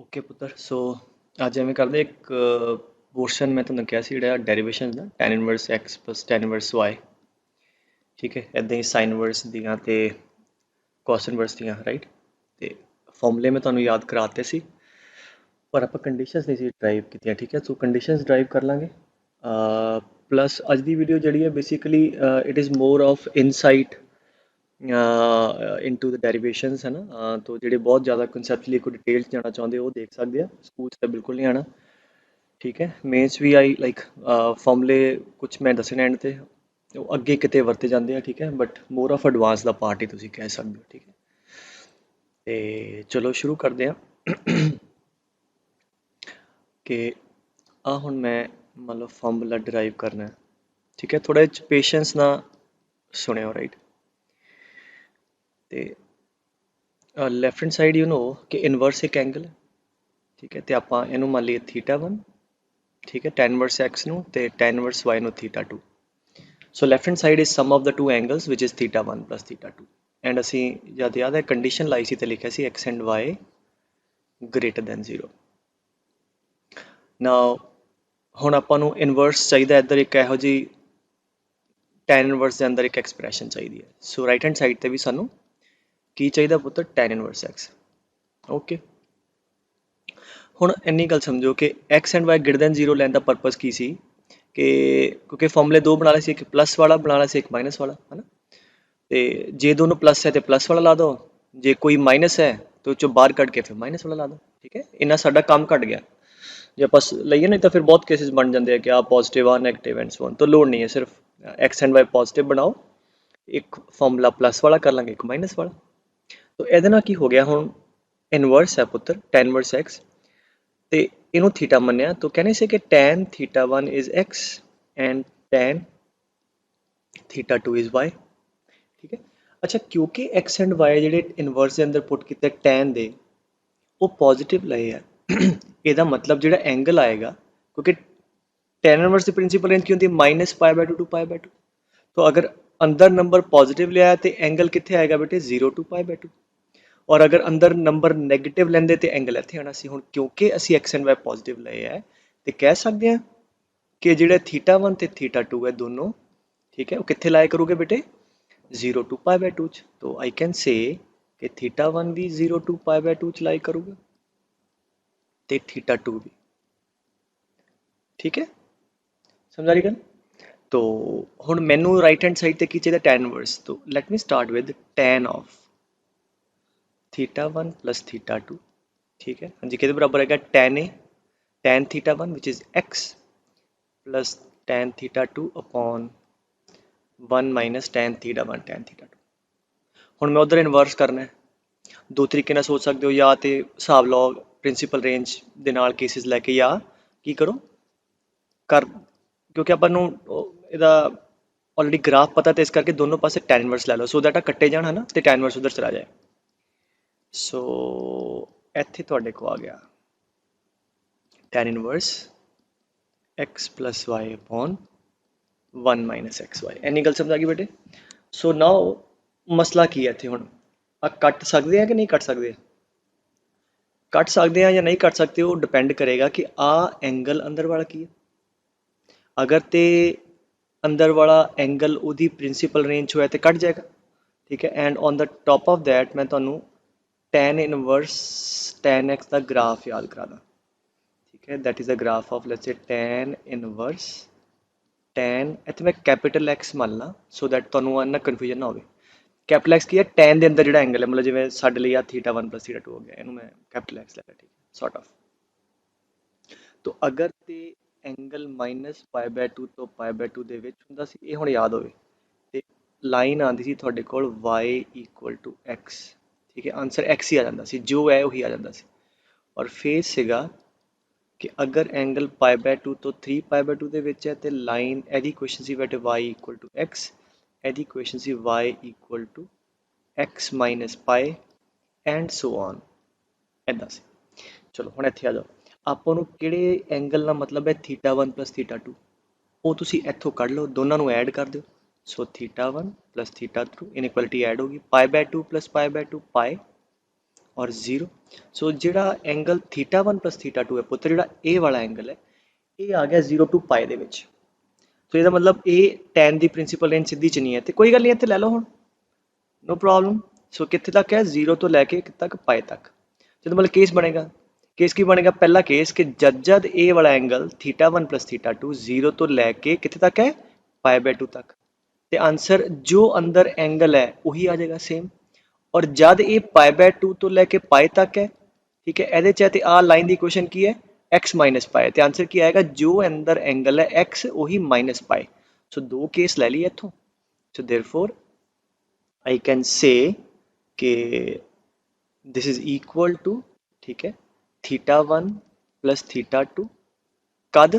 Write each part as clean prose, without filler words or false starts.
Okay ਪੁੱਤਰ ਸੋ ਅੱਜ ਐਵੇਂ ਕਰਦੇ ਇੱਕ ਪੋਰਸ਼ਨ ਮੈਂ ਤੁਹਾਨੂੰ ਕਿਹਾ ਸੀ ਜਿਹੜਾ ਡੈਰੀਵੇਸ਼ਨ ਦਾ tan inverse x plus tan inverse y ਠੀਕ ਹੈ ਇੱਦਾਂ ਹੀ sin ਇਨਵਰਸ ਦੀਆਂ ਤੇ cos ਇਨਵਰਸ ਦੀਆਂ ਰਾਈਟ ਤੇ ਫਾਰਮੂਲੇ ਮੈਂ ਤੁਹਾਨੂੰ ਯਾਦ ਕਰਾਤੇ ਸੀ ਪਰ ਆਪਾਂ ਕੰਡੀਸ਼ਨਸ ਨਹੀਂ ਸੀ ਡਰਾਈਵ ਕੀਤੀਆਂ ਠੀਕ ਹੈ ਸੋ ਕੰਡੀਸ਼ਨਸ ਡਰਾਈਵ ਕਰ ਲਾਂਗੇ ਪਲੱਸ ਅੱਜ ਦੀ ਵੀਡੀਓ ਜਿਹੜੀ ਹੈ basically it is more of insight into the derivations ਹੈ ਨਾ ਤੋ ਜਿਹੜੇ ਬਹੁਤ ਜ਼ਿਆਦਾ ਕਨਸੈਪਚੁਅਲੀ ਕੋਈ ਡਿਟੇਲ 'ਚ ਜਾਣਾ ਚਾਹੁੰਦੇ ਉਹ ਦੇਖ ਸਕਦੇ ਆ ਸਕੂਲ 'ਚ ਤਾਂ ਬਿਲਕੁਲ ਨਹੀਂ ਆਉਣਾ ਠੀਕ ਹੈ ਮੇਨਸ ਵੀ ਆਈ ਲਾਈਕ ਫਾਰਮੂਲੇ ਕੁਝ ਮੈਂ ਦੱਸਣੇ ਐਂਡ ਤੇ ਉਹ ਅੱਗੇ ਕਿਤੇ ਵਰਤੇ ਜਾਂਦੇ ਆ ਠੀਕ ਹੈ ਬਟ ਮੋਰ ਆਫ ਐਡਵਾਂਸ ਦਾ ਪਾਰਟ ਹੀ ਤੁਸੀਂ ਕਹਿ ਸਕਦੇ ਹੋ ਠੀਕ ਹੈ ਤੇ ਚਲੋ ਸ਼ੁਰੂ ਕਰਦੇ ਆ ਕਿ ਆ ਹੁਣ ਮੈਂ ਮੰਨ ਲਓ ਫਾਰਮੂਲਾ ਡਰਾਈਵ ਕਰਨਾ ਹੈ ਠੀਕ ਹੈ ਥੋੜਾ ਜਿਹਾ ਪੇਸ਼ੈਂਸ ਨਾਲ ਸੁਣਿਓ ਰਾਈਟ ਤੇ left hand side you know ਕਿ ਇਨਵਰਸ ਇੱਕ ਐਂਗਲ ਹੈ ਠੀਕ ਹੈ ਤੇ ਆਪਾਂ ਇਹਨੂੰ ਮੰਨ ਲਈਏ θ1 ਠੀਕ ਹੈ tan ਇਨਵਰਸ x ਨੂੰ ਤੇ tan ਇਨਵਰਸ y ਨੂੰ θ2 so left hand side is sum of the two angles ਵਿਚ ਇਜ਼ θ1 plus θ2 ਐਂਡ ਅਸੀਂ ਜਦ ਯਾਦ ਹੈ ਕੰਡੀਸ਼ਨ ਲਾਈ ਸੀ ਤੇ ਲਿਖਿਆ ਸੀ x and y greater than 0 ਨਾਓ ਹੁਣ ਆਪਾਂ ਨੂੰ ਇਨਵਰਸ ਚਾਹੀਦਾ ਇੱਧਰ ਇੱਕ ਇਹੋ ਜਿਹੀ tan ਇਨਵਰਸ ਦੇ ਅੰਦਰ ਇੱਕ ਐਕਸਪ੍ਰੈਸ਼ਨ ਚਾਹੀਦੀ ਹੈ ਸੋ ਰਾਈਟ ਹੈਂਡ ਸਾਈਡ ਤੇ ਵੀ ਸਾਨੂੰ ਕੀ ਚਾਹੀਦਾ ਪੁੱਤਰ tan ਇਨਵਰਸ x ਓਕੇ ਹੁਣ ਇੰਨੀ ਗੱਲ ਸਮਝੋ ਕਿ x and y greater than 0 ਲੈਣ ਦਾ ਪਰਪਸ ਕੀ ਸੀ ਕਿ ਕਿਉਂਕਿ ਫਾਰਮੂਲੇ ਦੋ ਬਣਾ ਲਏ ਸੀ ਇੱਕ ਪਲੱਸ ਵਾਲਾ ਬਣਾਉਣਾ ਸੀ ਇੱਕ ਮਾਈਨਸ ਵਾਲਾ ਹੈ ਨਾ ਤੇ ਜੇ ਦੋਨੋਂ ਪਲੱਸ ਹੈ ਤੇ ਪਲੱਸ ਵਾਲਾ ਲਾ ਦਿਓ ਜੇ ਕੋਈ ਮਾਈਨਸ ਹੈ ਤੇ ਉਹ ਚੋਂ ਬਾਹਰ ਕੱਢ ਕੇ ਫਿਰ ਮਾਈਨਸ ਵਾਲਾ ਲਾ ਦਿਓ ਠੀਕ ਹੈ ਇੰਨਾ ਸਾਡਾ ਕੰਮ ਘਟ ਗਿਆ ਜੇ ਆਪਾਂ ਲਈਏ ਨਹੀਂ ਤਾਂ ਫਿਰ ਬਹੁਤ ਕੇਸਿਸ ਬਣ ਜਾਂਦੇ ਆ ਕਿ ਆ ਪੋਜ਼ਿਟਿਵ ਆ ਨੈਗੇਟਿਵ ਐਂਡ ਸੋ ਔਨ ਤਾਂ ਲੋੜ ਨਹੀਂ ਹੈ ਸਿਰਫ x and y ਪੋਜ਼ਿਟਿਵ ਬਣਾਓ ਇੱਕ ਫਾਰਮੂਲਾ ਪਲੱਸ ਵਾਲਾ ਕਰ ਲਾਂਗੇ ਇੱਕ ਮਾਈਨਸ ਵਾਲਾ ਤਾਂ ਇਹਦੇ ਨਾਲ ਕੀ ਹੋ ਗਿਆ ਹੁਣ ਇਨਵਰਸ ਹੈ ਪੁੱਤਰ tan ਇਨਵਰਸ x ਤੇ ਇਹਨੂੰ ਥੀਟਾ ਮੰਨਿਆ ਤਾਂ ਕਹਿੰਦੇ ਸੀ ਕਿ tan θ1 is x and tan θ2 is y ਠੀਕ ਹੈ ਅੱਛਾ ਕਿਉਂਕਿ x and y ਜਿਹੜੇ ਇਨਵਰਸ ਦੇ ਅੰਦਰ ਪੁੱਟ ਕੀਤੇ tan ਦੇ ਉਹ ਪੋਜ਼ਿਟਿਵ ਲਏ ਆ ਇਹਦਾ ਮਤਲਬ ਜਿਹੜਾ ਐਂਗਲ ਆਏਗਾ ਕਿਉਂਕਿ tan ਇਨਵਰਸ ਦੀ ਪ੍ਰਿੰਸੀਪਲ ਰੇਂਜ ਕੀ ਹੁੰਦੀ ਹੈ -π/2 to π/2 तो अगर अंदर नंबर पॉजिटिव लिया तो एंगल कितने आएगा बेटे 0 to π/2 और अगर अंदर नंबर नैगेटिव लेंदे तो एंगल इत्थे आना सी हुण क्योंकि असी x and y पॉजिटिव लए है तो कह सकते हैं कि जिहड़े θ1 ते θ2 है दोनों ठीक है वो कित्थे लाया करोगे बेटे 0 to π/2 च तो आई कैन से कि θ1 भी 0 to π/2 च लाया करूगा ते θ2 भी ठीक है समझा रही गल तो हुण मैनू राइट हैंड साइड ते की चाहिए tan इनवर्स तो let me start with tan of θ1 plus θ2 ठीक है हाँ जी किहदे बराबर है tan a tan θ1 which is x plus tan θ2 upon 1 minus tan θ1 tan θ2 हुण मैं उधर इनवर्स करना है दो तरीके नाल सोच सकते हो या तो हिसाब लाओ प्रिंसीपल रेंज दे नाल केसिस लैके या की करो कर क्योंकि ਆਪਾਂ ਨੂੰ ਇਹਦਾ ਆਲਰੇਡੀ ਗ੍ਰਾਫ ਪਤਾ ਤੇ ਇਸ ਕਰਕੇ ਦੋਨੋਂ ਪਾਸੇ tan ਇਨਵਰਸ ਲੈ ਲਓ ਸੋ ਦੈਟ ਆ ਕੱਟੇ ਜਾਣ ਹਨਾ ਤੇ tan ਇਨਵਰਸ ਉਧਰ ਚਲਾ ਜਾਏ ਸੋ ਇੱਥੇ ਤੁਹਾਡੇ ਕੋ ਆ ਗਿਆ tan inverse x plus y upon 1 minus xy ਇੰਨੀ ਗੱਲ ਸਮਝ ਆ ਗਈ ਬੇਟੇ ਸੋ ਨਾਓ ਮਸਲਾ ਕੀ ਹੈ ਇੱਥੇ ਹੁਣ ਆ ਕੱਟ ਸਕਦੇ ਆ ਕਿ ਨਹੀਂ ਕੱਟ ਸਕਦੇ ਕੱਟ ਸਕਦੇ ਆ ਜਾਂ ਨਹੀਂ ਕੱਟ ਸਕਦੇ ਉਹ ਡਿਪੈਂਡ ਕਰੇਗਾ ਕਿ ਆ ਐਂਗਲ ਅੰਦਰ ਵਾਲਾ ਕੀ ਹੈ अगर तो अंदर वाला एंगल उदी प्रिंसीपल रेंज होया तो कट जाएगा ठीक है and on the top of that मैं तुहानू tan इनवर्स tan x का ग्राफ याद करादा ठीक है that is the graph of let's say tan inverse tan इत्थे मैं कैपिटल X मान ला सो दैट तुहानू ना कन्फ्यूजन ना हो कैपिटल X की है tan के अंदर जो एंगल है मतलब जिवें साडे लई θ1 plus θ2 हो गया इनू मैं कैपिटल X लैता ठीक है सॉर्ट ऑफ तो अगर ते एंगल -π/2 ਤੋਂ π/2 ਦੇ ਵਿੱਚ ਹੁੰਦਾ ਸੀ ਇਹ ਹੁਣ ਯਾਦ ਹੋਵੇ ਤੇ ਲਾਈਨ ਆਂਦੀ ਸੀ ਤੁਹਾਡੇ ਕੋਲ y = x ਠੀਕ ਹੈ ਆਨਸਰ x ਹੀ ਆ ਜਾਂਦਾ ਸੀ ਜੋ ਹੈ ਉਹੀ ਆ ਜਾਂਦਾ ਸੀ ਔਰ ਫੇਸ ਸੀਗਾ ਕਿ ਅਗਰ ਐਂਗਲ π/2 ਤੋਂ 3π/2 ਦੇ ਵਿੱਚ ਹੈ ਤੇ ਲਾਈਨ ਇਹਦੀ ਇਕੁਏਸ਼ਨ ਸੀ ਬੇਟੇ y = x ਇਹਦੀ ਇਕੁਏਸ਼ਨ ਸੀ y = x - π and so on ਇੱਦਾਂ ਸੀ ਚਲੋ ਹੁਣ ਇੱਥੇ ਆ ਜਾਓ ਆਪਾਂ ਨੂੰ ਕਿਹੜੇ ਐਂਗਲ ਦਾ ਮਤਲਬ ਹੈ θ1 plus θ2 ਉਹ ਤੁਸੀਂ ਇੱਥੋਂ ਕੱਢ ਲਓ ਦੋਨਾਂ ਨੂੰ ਐਡ ਕਰ ਦਿਓ ਸੋ θ1 plus θ2 ਇਨਇਕੁਐਲਿਟੀ ਐਡ ਹੋਗੀ π/2 plus π/2 ਪਾਈ और 0। सो ਜਿਹੜਾ एंगल θ1 प्लस θ2 है पुत्र ਜਿਹੜਾ ए वाला एंगल है ये आ गया 0 टू पाए ਦੇ ਵਿੱਚ। ਸੋ ਇਹਦਾ ਮਤਲਬ ਇਹ tan ਦੀ ਪ੍ਰਿੰਸੀਪਲ ਰੇਂਜ ਸਿੱਧੀ ਚ ਨਹੀਂ ਹੈ ਤੇ ਕੋਈ ਗੱਲ ਨਹੀਂ ਇੱਥੇ ਲੈ ਲਓ ਹੁਣ, नो प्रॉब्लम। सो कितने तक है 0 तो लैके कितने तक पाए तक। जो मतलब केस बनेगा, केस की बनेगा पहला केस कि जद जद ए वाला एंगल θ1 प्लस θ2 0 तो लैके कितने तक है π/2 तक, तो आंसर जो अंदर एंगल है वही आ जाएगा सेम। और जद ये π/2 तो लैके पाए तक है, ठीक है, ਇਹਦੇ ਚ ਤੇ ਆ ਲਾਈਨ ਦੀ ਇਕੁਏਸ਼ਨ ਕੀ ਹੈ x माइनस पाए, तो आंसर ਕੀ आएगा जो अंदर एंगल है x वही माइनस पाए। सो दो केस ले लिए इथों। So therefore I can say कि this is equal to, ठीक है, θ1 प्लस θ2 कद,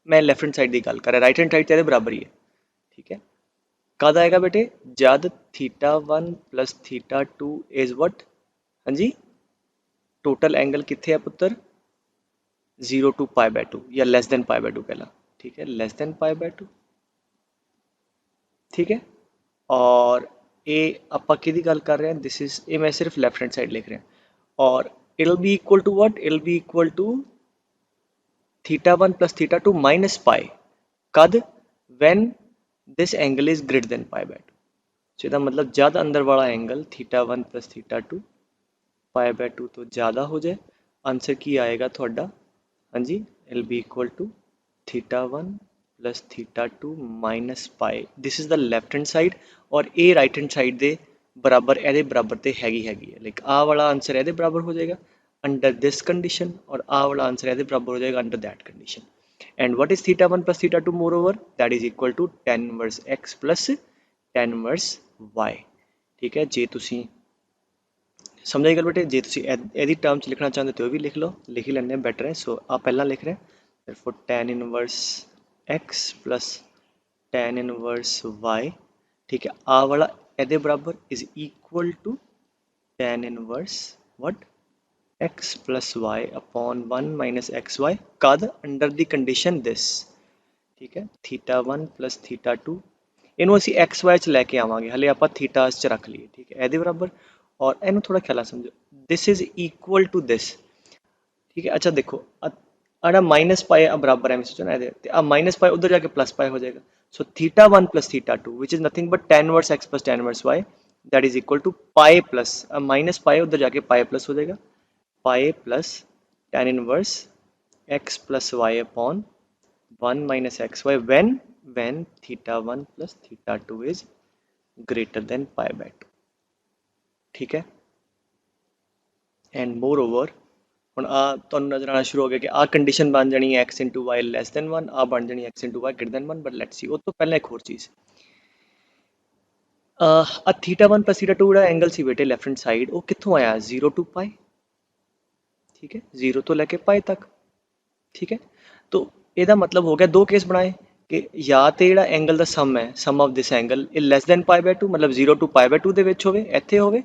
मैं लेफ्ट हैंड साइड की गल कर रहा, राइट हैंड साइड तो बराबर ही है, ठीक है। कद आएगा बेटे जद θ1 प्लस θ2 इज वट, हाँ जी, टोटल एंगल कितने है पुत्र 0 टू π/2 या लेस देन π/2 पहला, ठीक है, लेस देन π/2, ठीक है। और ये ਆਪਾਂ ਕਿਹਦੀ ਗੱਲ ਕਰ ਰਹੇ ਹਾਂ, दिस इज ये मैं सिर्फ लेफ्ट हैंड साइड लिख रहा हैं। और it'll be equal to what, it'll be equal to θ1 plus θ2 minus pi कद when this angle is greater than π/2। सो इसका मतलब जब अंदर वाला एंगल θ1 plus θ2 π/2 तो ज़्यादा हो जाए, आंसर की आएगा थोड़ा, हाँ जी, it'll be equal to θ1 plus θ2 minus pi. This is the left hand side और ये राइट हैंड साइड के बराबर ए बराबर तो हैगी है, लाइक आ वाला आंसर ए बराबर हो जाएगा अंडर दिस कंडीशन और आ वाला आंसर ए बराबर हो जाएगा under that condition. And what is θ1 plus θ2 moreover that is equal to tan inverse x plus tan inverse y, ठीक है। जे तुसी समझ आई गल बेटे, जे तुसी एदी टर्म च लिखना चाहते तो भी लिख लो, लिख ही लेने बेटर है। सो आ पहला लिख रहे हैं, therefore tan inverse x plus tan inverse y, ठीक है, आ वाला ए बराबर is equal to tan inverse what x plus y upon 1 minus x y कद अंडर द कंडीशन दिस, ठीक है, θ1 प्लस θ2 इनू असी एक्स वाई च लैके आवांगे, हले आप थीटास च रख लिए, ठीक है, ए बराबर। और इनू थोड़ा ख्याल समझो, this is equal to this, ठीक है। अच्छा देखो आड़ा माइनस पाए बराबर है, सोचो ना आ माइनस पाए उधर जाके प्लस पाए हो जाएगा। So θ1 plus θ2 which is nothing but tan inverse x plus tan inverse y that is equal to pi plus minus pi उधर जाके पाए प्लस हो जाएगा, pi plus tan inverse x plus y upon 1 minus x y when θ1 plus θ2 is greater than π/2, ठीक है। And more over ਹੁਣ ਆ ਤੁਹਾਨੂੰ ਨਜ਼ਰ ਆਣਾ ਸ਼ੁਰੂ ਹੋ ਗਿਆ ਕਿ ਆ ਕੰਡੀਸ਼ਨ ਬਣ ਜਾਣੀ ਹੈ x into y less than 1, ਆ ਬਣ ਜਾਣੀ x into y greater than 1, but let's see ਉਹ ਤੋਂ ਪਹਿਲਾਂ ਇੱਕ ਹੋਰ ਚੀਜ਼, ਆ θ1 plus θ2 ਜਿਹੜਾ ਐਂਗਲ ਸੀ ਬੇਟੇ ਲੈਫਟ ਹੈਂਡ ਸਾਈਡ ਉਹ ਕਿੱਥੋਂ ਆਇਆ 0 to पाई, ठीक है, 0 ਤੋਂ ਲੈ ਕੇ पाई तक, ठीक है। तो ਇਹਦਾ मतलब हो गया दो केस बनाए कि या तो ਜਿਹੜਾ एंगल ਦਾ ਸਮ ਹੈ ਸਮ ਆਫ ਦਿਸ एंगल ਇਹ ਲੈਸ ਦੈਨ π/2 मतलब 0 to π/2 ਦੇ ਵਿੱਚ ਹੋਵੇ, ਇੱਥੇ ਹੋਵੇ,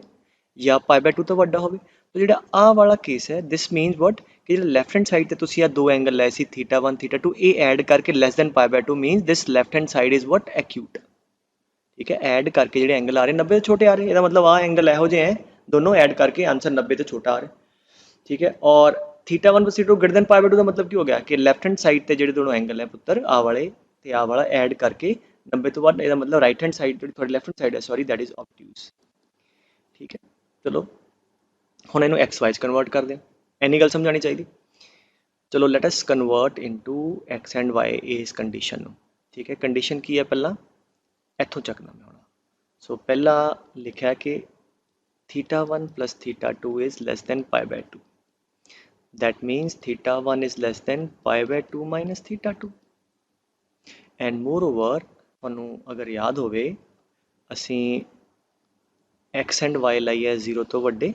ਜਾਂ π/2 ਤੋਂ ਵੱਡਾ ਹੋਵੇ। तो ਜਿਹੜਾ ਆ ਵਾਲਾ केस है दिस मीनस वट कि ਜਿਹੜਾ ਲੈਫਟ हैंड साइड ਤੇ ਤੁਸੀਂ ਆ ਦੋ एंगल ਲਏ ਸੀ θ1 θ2 ਇਹ ਐਡ ਕਰਕੇ less than π/2 means this left hand side is what acute, ठीक है। ऐड करके जो एंगल आ रहे 90 तो छोटे आ रहे, मतलब आ एंगल यहो हैं दोनों ऐड करके आंसर 90 तो छोटा आ रहा, ठीक है। और θ1 प्लस θ2 ग्रेटर देन π/2 का मतलब की हो गया कि लैफ्ट हैंड साइड ते जो दोनों एंगल है पुत्र आ वाले ते आ वाला ऐड करके 90 तो बाद, मतलब राइट हैंड साइड जो थोड़ी लैफ्ट हैंड साइड है सॉरी दैट इज ऑब्ट्यूज, ठीक है। चलो हुण इहनूं एक्स वाई कन्वर्ट कर दें, इन्नी गल समझानी चाहिए। चलो let us convert into x and y इस कंडीशन, ठीक है। कंडीशन की है पहला इत्थों चकना मैं होना। सो पहला लिखा कि θ1 plus θ2 is less than π/2, that means θ1 is less than π/2 minus θ2। And moreover तुहानूं अगर याद होवे असी एक्स एंड वाई लाई है 0 तो वड्डे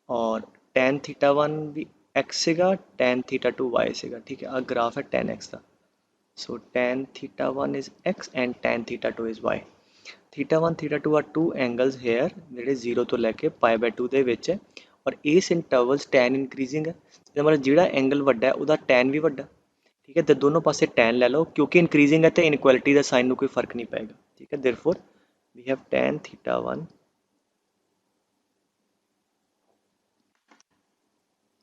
और tan θ1 भी x सीगा tan θ2 y सीगा, ठीक है। आ ग्राफ है tan x का। सो tan θ1 is x and tan θ2 is y। θ1 θ2 are two angles here ਜਿਹੜੇ 0 ਤੋਂ ਲੈ ਕੇ π/2 ਦੇ ਵਿੱਚ ਹੈ और इस इंटरवल्स tan इंक्रीजिंग है, मतलब ਜਿਹੜਾ एंगल ਵੱਡਾ ਹੈ ਉਹਦਾ tan भी ਵੱਡਾ, ठीक है। तो दोनों पासे tan ले लो क्योंकि इंक्रीजिंग है तो इनइक्वालिटी का साइन में कोई फर्क नहीं पएगा, ठीक है। Therefore we have tan θ1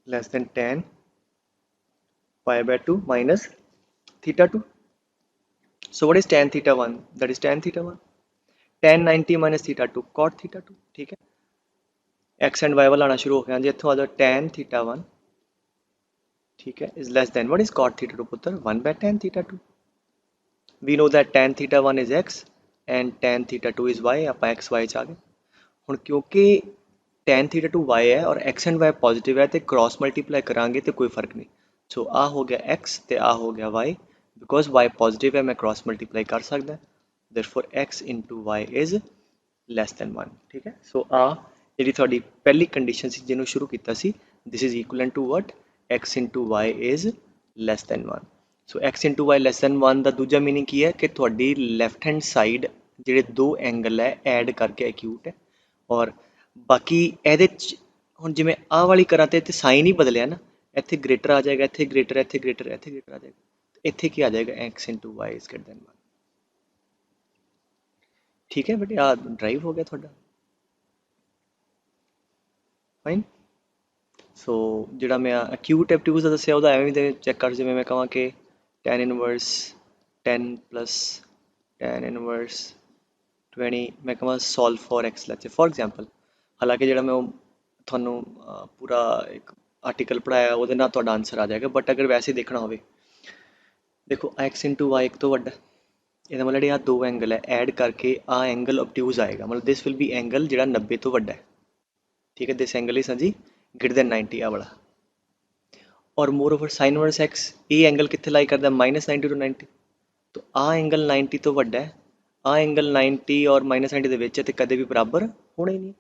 less than tan pi by 2 minus theta 2. So what is tan theta 1? That is tan theta 1. Tan 90 minus theta 2 cot theta 2. ठीक है, x and y वाला आना शुरू हो गया जी, इत्थों आ जाओ tan theta 1, ठीक है, is less than what is cot theta 2 पुत्र 1 by tan theta 2. We know that tan theta 1 is x and tan theta 2 is y. ਆਪਾਂ x y ਚ ਆ ਗਏ ਹੁਣ, ਕਿਉਂਕਿ tan theta 2 y है और x and y पॉजिटिव है तो क्रॉस मल्टीप्लाई करांगे तो कोई फर्क नहीं. सो आ हो गया x ਤੇ आ हो गया y, बिकॉज y पॉजिटिव है मैं क्रॉस मल्टीप्लाई कर सकता, therefore x into y is less than 1. ठीक है, सो आ ਜਿਹੜੀ ਤੁਹਾਡੀ ਪਹਿਲੀ ਕੰਡੀਸ਼ਨ ਸੀ ਜਿਹਨੂੰ ਸ਼ੁਰੂ ਕੀਤਾ ਸੀ, this is equivalent to what, x into y is less than 1. So x into y less than 1 ਦਾ ਦੂਜਾ ਮੀਨਿੰਗ ਕੀ ਹੈ ਕਿ ਤੁਹਾਡੀ ਲੈਫਟ ਹੈਂਡ ਸਾਈਡ ਜਿਹੜੇ ਦੋ ਐਂਗਲ ਹੈ ਐਡ ਕਰਕੇ ਐਕਿਊਟ ਹੈ, ਔਰ ਬਾਕੀ ਇਹਦੇ ਚ ਹੁਣ ਜਿਵੇਂ ਆਹ ਵਾਲੀ ਕਰਾਂ ਤੇ ਇੱਥੇ ਸਾਈਨ ਹੀ ਬਦਲਿਆ ਨਾ, ਇੱਥੇ ਗ੍ਰੇਟਰ ਆ ਜਾਏਗਾ, ਇੱਥੇ ਗ੍ਰੇਟਰ, ਇੱਥੇ ਗ੍ਰੇਟਰ, ਇੱਥੇ ਗ੍ਰੇਟਰ ਆ ਜਾਏਗਾ, ਇੱਥੇ ਕੀ ਆ ਜਾਏਗਾ x into y is greater than 1. ठीक है बेटे, आ ड्राइव हो गया थोड़ा फाइन. सो ਜਿਹੜਾ ਮੈਂ acute obtuse ਦਾ ਦੱਸਿਆ ਉਹਦਾ ਐਵੇਂ ਵੀ ਚੈੱਕ ਕਰ, ਜਿਵੇਂ ਮੈਂ ਕਹਾਂ ਕਿ tan inverse 10 plus tan inverse 20 ਮੈਂ ਕਹਾਂ solve for x let's say for example. ਹਾਲਾਂਕਿ ਜਿਹੜਾ ਮੈਂ ਉਹ ਤੁਹਾਨੂੰ ਪੂਰਾ ਇੱਕ ਆਰਟੀਕਲ ਪੜਾਇਆ ਉਹਦੇ ਨਾਲ ਤੁਹਾਡਾ ਆਨਸਰ ਆ ਜਾਏਗਾ, ਬਟ ਅਗਰ ਵੈਸੇ ਦੇਖਣਾ ਹੋਵੇ, ਦੇਖੋ x into y ਇੱਕ ਤੋਂ ਵੱਡਾ, ਇਹਦਾ ਮਤਲਬ ਜਿਹੜੇ ਆ ਦੋ ਐਂਗਲ ਹੈ ਐਡ ਕਰਕੇ ਆ ਐਂਗਲ obtuse ਆਏਗਾ, ਮਤਲਬ ਦਿਸ ਵਿਲ ਬੀ ਐਂਗਲ ਜਿਹੜਾ 90 ਤੋਂ ਵੱਡਾ ਹੈ. ठीक है, दिस एंगल इज हाँ जी ग्रेटर देन 90 आ वाला. और more over sign inverse x ये एंगल कितने लाई करता है -90 टू 90, तो आ एंगल 90 तो वड्डा है, आ एंगल 90 और -90 ਦੇ ਵਿੱਚ ਤੇ ਕਦੇ ਵੀ ਬਰਾਬਰ ਹੋਣਾ ਹੀ ਨਹੀਂ,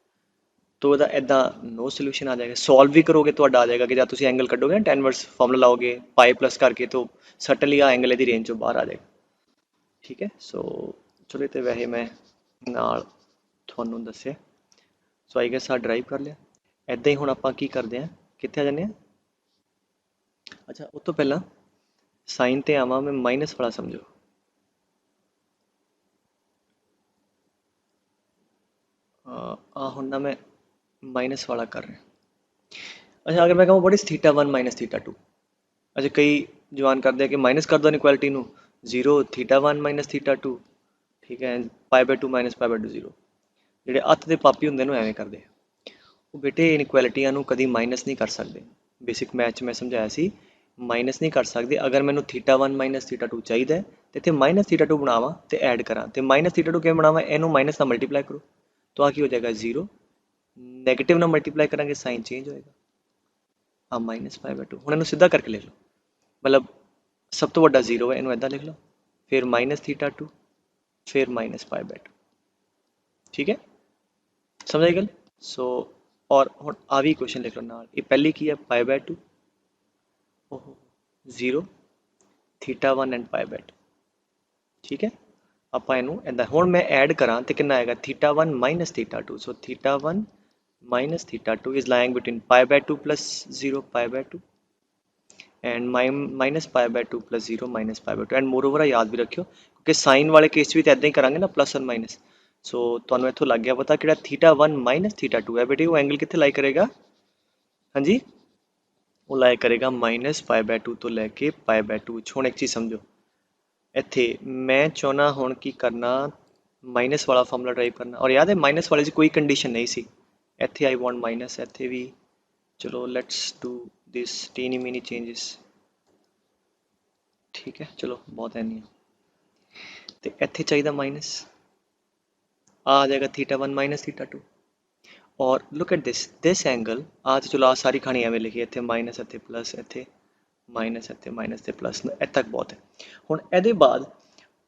तो ਇਹਦਾ ਇਦਾਂ नो सोल्यूशन आ जाएगा. सॉल्व भी करोगे तो आ जाएगा कि जब ਤੁਸੀਂ एंगल ਕੱਢੋਗੇ ना, tan इनवर्स फार्मूला लाओगे पाई प्लस करके, तो सर्टनली आ एंगल ਇਹਦੀ रेंज ਚੋਂ ਬਾਹਰ आ जाएगा. ठीक है, सो चलो तो वैसे मैं ਨਾਲ ਤੁਹਾਨੂੰ ਦੱਸਿਆ. सो आई गेस आ ड्राइव कर लिया. ਇੱਦਾਂ ਹੀ ਹੁਣ ਆਪਾਂ ਕੀ ਕਰਦੇ ਹਾਂ, ਕਿੱਥੇ ਆ ਜਾਂਦੇ ਹਾਂ, ਅੱਛਾ ਉਸ ਤੋਂ ਪਹਿਲਾਂ ਸਾਈਨ ਤੇ ਆਵਾਂ ਮੈਂ, ਮਾਈਨਸ ਵਾਲਾ ਸਮਝੋ, ਆ ਹੁਣ ਨਾ ਮੈਂ ਮਾਈਨਸ ਵਾਲਾ ਕਰ ਰਿਹਾ. ਅੱਛਾ ਅਗਰ ਮੈਂ ਕਹਾਂ what is theta 1 minus theta 2, ਅੱਛਾ ਕਈ ਜਵਾਨ ਕਰਦੇ ਆ ਕਿ ਮਾਈਨਸ ਕਰ ਦੋ ਇਨਕੁਐਲਿਟੀ ਨੂੰ, 0 थीटा 1 माइनस थीटा 2, ਠੀਕ ਹੈ, ਪਾਈ ਬਾਈ 2 ਮਾਈਨਸ ਪਾਈ ਬਾਈ 2 0. ਜਿਹੜੇ ਅੱਤ ਦੇ ਪਾਪੀ ਹੁੰਦੇ ਨੇ ਐਵੇਂ ਕਰਦੇ ਆ, ਉਹ ਬੇਟੇ ਇਨਕੁਐਲਿਟੀਆਂ ਨੂੰ ਕਦੀ ਮਾਈਨਸ ਨਹੀਂ ਕਰ ਸਕਦੇ. ਬੇਸਿਕ ਮੈਥ 'ਚ ਮੈਂ ਸਮਝਾਇਆ ਸੀ ਮਾਈਨਸ ਨਹੀਂ ਕਰ ਸਕਦੇ. ਅਗਰ ਮੈਨੂੰ थीटा 1 माइनस थीटा 2 ਚਾਹੀਦਾ ਤੇ ਇੱਥੇ माइनस थीटा 2 ਬਣਾਵਾਂ ਤੇ ਐਡ ਕਰਾਂ, ਤੇ माइनस थीटा 2 ਕਿਵੇਂ ਬਣਾਵਾਂ, ਇਹਨੂੰ ਮਾਈਨਸ ਨਾਲ ਮਲਟੀਪलाई ਕਰੋ, तो आ की हो जाएगा 0, ਨੈਗੇਟਿਵ ਨਾਲ ਮਲਟੀਪलाई ਕਰਾਂਗੇ ਸਾਈਨ ਚੇਂਜ ਹੋਏਗਾ, ਆ -π/2. ਹੁਣ ਇਹਨੂੰ ਸਿੱਧਾ ਕਰਕੇ ਲਿਖ ਲਓ, मतलब सब तो ਵੱਡਾ 0 है, ਇਹਨੂੰ ਇਦਾਂ ਲਿਖ ਲਓ, फिर माइनस थीटा 2, फिर -π/2. ठीक है, समझ आई गल. सो और ਹੁਣ ਆ ਵੀ क्वेश्चन लिख लो ਨਾਲ, ਇਹ ਪਹਿਲੀ ਕੀ ਹੈ π/2, ओहो 0 थीटा 1 एंड π/2. ठीक है, ਆਪਾਂ ਇਹਨੂੰ ਇਦਾਂ ਹੁਣ ਮੈਂ ਐਡ ਕਰਾਂ ਤੇ ਕਿੰਨਾ ਆਏਗਾ, theta 1 minus theta 2. So theta 1 minus theta 2 is lying between π/2 plus 0 π/2 and minus π/2 plus 0 minus π/2. And moreover याद भी रखियो क्योंकि साइन वाले केस भी तो इदा ही करांगे ना, प्लस और माइनस. सो तुहानू इत्थों लग गया पता कि थीटा 1 माइनस थीटा 2 है बेटे, वो एंगल कितने लाई करेगा, हाँ जी वो लाई करेगा -π/2 तो लैके π/2. हुण एक चीज़ समझो, इत्थे मैं चाहना हुण की करना, माइनस वाला फार्मूला ड्राइव करना, और याद है माइनस वाले कोई कंडीशन नहीं सी, इत्थे आई वांट माइनस, इत्थे भी चलो लेट्स डू दिस टीनी मीनी चेंजेस. ठीक है, चलो बहुत है नहीं, तो इत्थे चाहिए माइनस, आ जाएगा थीटा 1 माइनस थीटा 2. और लुक एट दिस एंगल, आ तो चलो आ सारी खानी एवं लिखी, इत्थे माइनस, इत्थे प्लस, इत्थे माइनस, इत्थे माइनस ते प्लस, इत्थे तक बहुत है. हुण इहदे बाद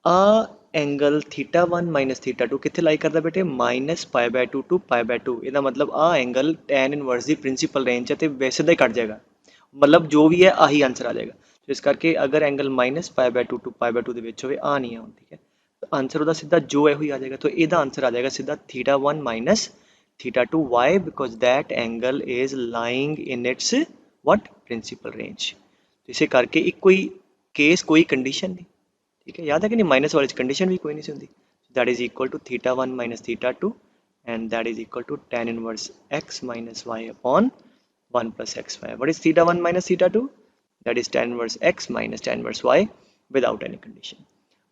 आ एंगल थीटा 1 माइनस थीटा 2 कितने लाई करता बेटे, -π/2 टू π/2. ਇਹਦਾ मतलब आ एंगल tan इनवर्स ਦੀ प्रिंसीपल रेंज है, तो वैसे ਦਾ ही कट जाएगा, मतलब जो भी है आही आंसर आ जाएगा. तो इस करके अगर एंगल -π/2 टू π/2 ਦੇ ਵਿੱਚ ਹੋਵੇ, आ नहीं है, ठीक है, तो आंसर ਉਹਦਾ ਸਿੱਧਾ जो है ही आ जाएगा. तो ਇਹਦਾ आंसर आ जाएगा सीधा theta 1 minus theta 2. Y, because that angle is lying in its what, principal range. तो इसे करके एक कोई केस कोई कंडीशन नहीं, ठीक है, याद है कि नहीं, माइनस वाले कंडीशन भी कोई नहीं होती. That is equal to theta 1 minus theta 2 and that is equal to tan inverse x minus y upon 1 plus xy. What is theta 1 minus theta 2? That is tan inverse x minus tan inverse y without any condition.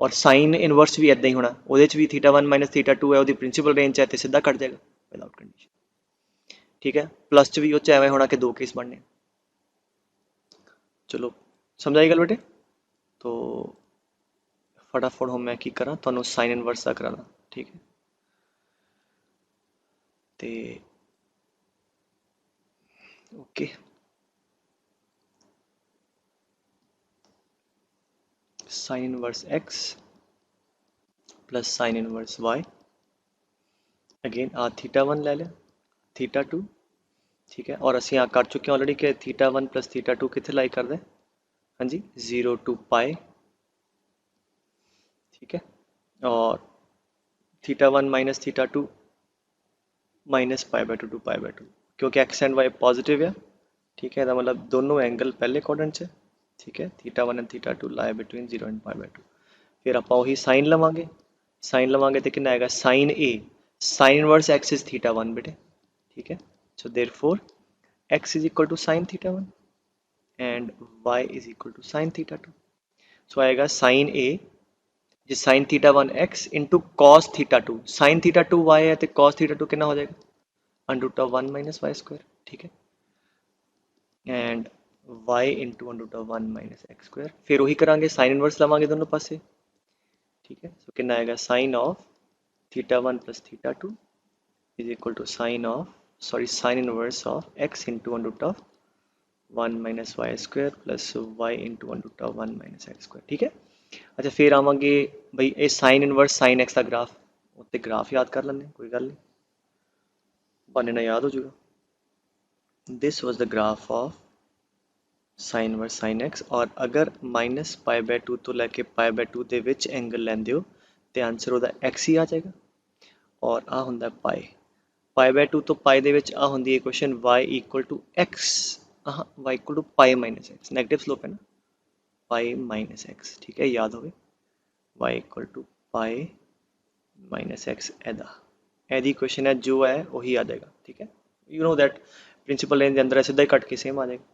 और sine inverse भी इदा ही होना, ਉਹਦੇ ਚ ਵੀ theta 1 minus theta 2 है, ਉਹਦੀ principal range है, तो सीधा कट जाएगा विदाउट कंडीशन। ठीक है, प्लस च भी ਉਹ ਚ ਐਵੇਂ होना कि दो केस बनने। चलो समझ आई गल बेटे? तो फटाफट हम मैं की करा ਤੁਹਾਨੂੰ साइन इनवर्स का कराना। ठीक है, तो okay sine inverse x plus sine inverse y, again आ थीटा 1 ले लिया, थीटा 2। ठीक है, और असी आ कर चुके हैं ऑलरेडी कि थीटा 1 प्लस थीटा 2 कितने लाई कर दें? हाँ जी 0 टू पाई। ठीक है, और theta 1 minus theta 2 minus pi by 2 to pi by 2, क्योंकि एक्स एंड वाई पॉजिटिव है। ठीक है, मतलब दोनों एंगल पहले क्वाड्रेंट से। ठीक है, theta 1 and theta 2 lie between 0 and pi by 2। फिर आप वही साइन लवांगे, साइन लवांगे तो कितना आएगा? साइन ए, sine inverse x is theta 1 बेटे। ठीक है, so therefore x is equal to sine theta 1 and y is equal to sine theta 2। So आएगा साइन ए जी sine theta 1 x into cos theta 2, sine theta 2 y है तो cos theta 2 कितना हो जाएगा? Under root of 1 minus y square. ठीक है, and y into under root of 1 minus x square. फिर वही करांगे, साइन इनवर्स लवांगे दोनों पासे। ठीक है, सो कितना आएगा? Sine of theta 1 plus theta 2 is equal to sine of sine inverse of x into under root of 1 minus y square plus y into under root of 1 minus x square. ठीक है, अच्छा फिर आवांगे बई ये sine inverse sine x का graph, उत्ते graph याद कर लेंगे, कोई गल नहीं, बहाने ना याद हो जाएगा। This was the graph of sine inverse sine x, और अगर माइनस पाई बाय 2 तो लैके पाई बाय 2 ਦੇ ਵਿੱਚ एंगल ਲੈਂਦੇ ਹੋ ਤੇ ਆਨਸਰ ਉਹਦਾ x ਹੀ ਆ ਜਾਏਗਾ। और आ ਹੁੰਦਾ पाई, पाई बाय 2 तो पाई ਦੇ ਵਿੱਚ आ ਹੁੰਦੀ equation y equal to x, y equal to pi minus x, negative slope है ना, पाई माइनस एक्स। ठीक है, याद होवे y equal to pi minus x एदा एदी इक्वेशन है जो है वही आ जाएगा। ठीक है, you know that principal range के अंदर सीधा ही कट के सेम आ जाएगा।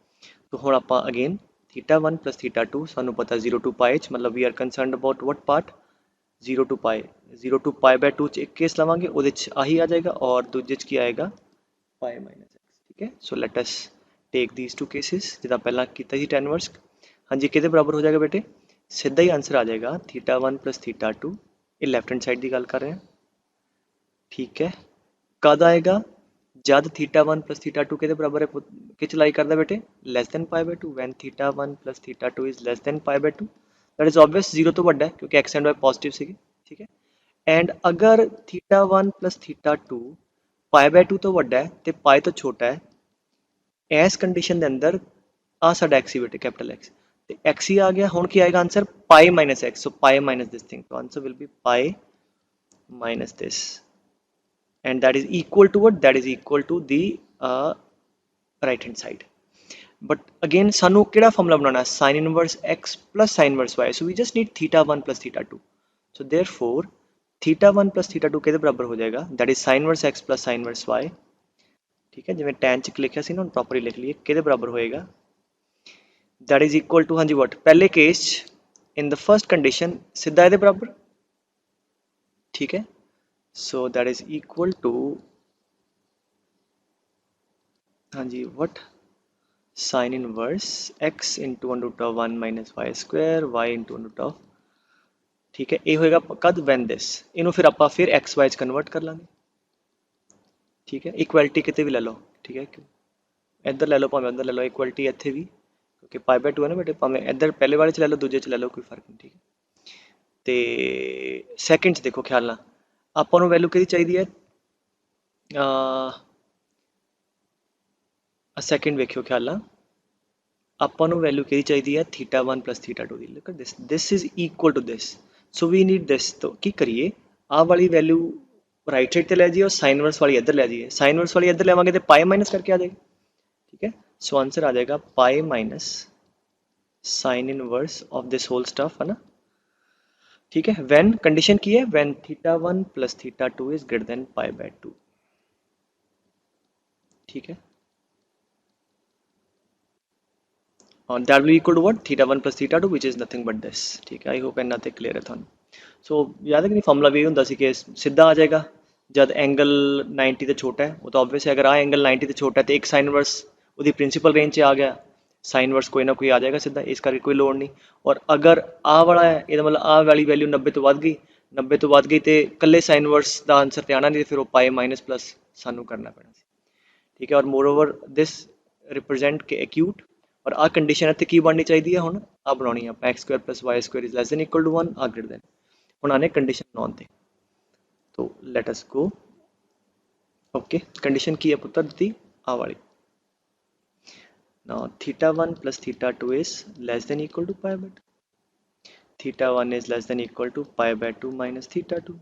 तो हम आप अगेन थीटा 1 प्लस थीटा 2 सानू पता 0 टू पाई मतलब we are concerned about what part 0 to pi, 0 to pi by 2 एक केस लवांगे ਉਹਦੇ ਚ ਆਹੀ ਆ ਜਾਏਗਾ और दूजे ਚ ਕੀ आएगा पाई माइनस एक्स। ठीक है, so let us take these two cases जिदा पहला किया ही tan इनवर्स। हाँ जी, किहदे बराबर हो जाएगा बेटे? सीधा ही आंसर आ जाएगा थीटा 1 प्लस थीटा 2, ये लैफ्ट हैंड साइड की गल कर रहे हैं। ठीक है, कद आएगा? जब थीटा 1 प्लस थीटा 2 के बराबर है, किस लाई करता बेटे? Less than pi by 2, when theta 1 plus theta 2 is less then pi by 2, that is obvious 0 तो बड़ा है क्योंकि एक्स एंड वाई पॉजिटिव सी। ठीक है, एंड अगर theta 1 plus theta 2 pi by 2 तो बड़ा है तो पाई तो छोटा है, इस कंडीशन के अंदर आ साडा एक्स ही बेटे, कैपिटल एक्स, तो एक्स ही आ गया। हुण की आएगा answer? Pi minus x, so pi minus this thing, तो answer will be pi minus this, and that is equal to what? That is equal to the right hand side. But again सानू केड़ा formula बनाना है? sin inverse x plus sin inverse y, so we just need theta 1 plus theta 2, so therefore theta 1 plus theta 2 के बराबर हो जाएगा? that is sin inverse x plus sin inverse y। ठीक है, जिवें tan च लिखिया सी ना, प्रॉपरली लिख लिए, के बराबर होएगा? that is equal to, हाँ जी, what पहले case in the first condition सीधा इहदे बराबर। ठीक है, so that is equal to, हाँ जी, what sine inverse x into under root of 1 minus y square y into under root of. ठीक है, ये होएगा कद? वैन दिस, इनू फिर आप फिर एक्स वाई कन्वर्ट कर लांगे। ठीक है, इक्वलिटी कितने भी ले लो। ठीक है, इधर ले लो भावें उधर ले लो, इक्वलिटी इत्थे भी क्योंकि पाई बाय 2 है ना बेटे, भावें इधर पहले वाले च ले लो दूजे च ले लो, कोई फर्क नहीं। ठीक है, तो सैकेंड च देखो ख्याल ना आपां नूं वैल्यू किहदी चाहिदी है? सैकेंड वेखियो ख्याल ना ਆਪਾਂ ਨੂੰ वैल्यू ਕਿਹਦੀ ਚਾਹੀਦੀ ਹੈ? थीटा 1 प्लस थीटा 2 ਦੀ। Look at this is equal to this, so we need this. तो की करिए, आ वाली वैल्यू राइट साइड ते ले जाइए और साइन इनवर्स वाली इधर ले जाइए, साइन इनवर्स वाली इधर लेवांगे तो पाई माइनस करके आ जाएगी। ठीक है, सो आंसर आ जाएगा pi minus sine inverse of this whole stuff, है ना। ठीक है, व्हेन कंडीशन की है? When theta 1 plus theta 2 is greater than pi by 2। ठीक है, that will equal to what θ1 plus θ2 which is nothing but this ठीक है आई होप इन्ना ते क्लियर है थानू सो याद है कि नहीं फॉर्मूला भी ਹੁੰਦਾ ਸੀ कि सीधा आ जाएगा जब एंगल 90 तो छोटा है वो तो ऑब्वियस है अगर आ एंगल 90 तो छोटा है तो एक साइन इनवर्स वो प्रिंसिपल रेंज से आ गया साइन इनवर्स कोई ना कोई आ जाएगा सीधा इस करके कोई लोड़ नहीं और अगर आ वाला है ये मतलब आ वाली वैल्यू 90 तो ਵੱਧ गई तो कल्ले साइन इनवर्स का आंसर तो आना नहीं फिर वो पाए माइनस प्लस सानू करना पैना ठीक है और मोर ओवर दिस रिप्रजेंट के एक्यूट और आ कंडीशन इतने की बननी चाहिए है हुण आ बनानी है आप x² + y² is less than equal to 1 आ ग्रेटर दैन हुण आने कंडीशन बनाउण ते तो let us go okay condition की है पुत्र दी आ वाली now θ1 plus θ2 is less than equal to pi by 2 θ1 is less than equal to pi by 2 minus θ2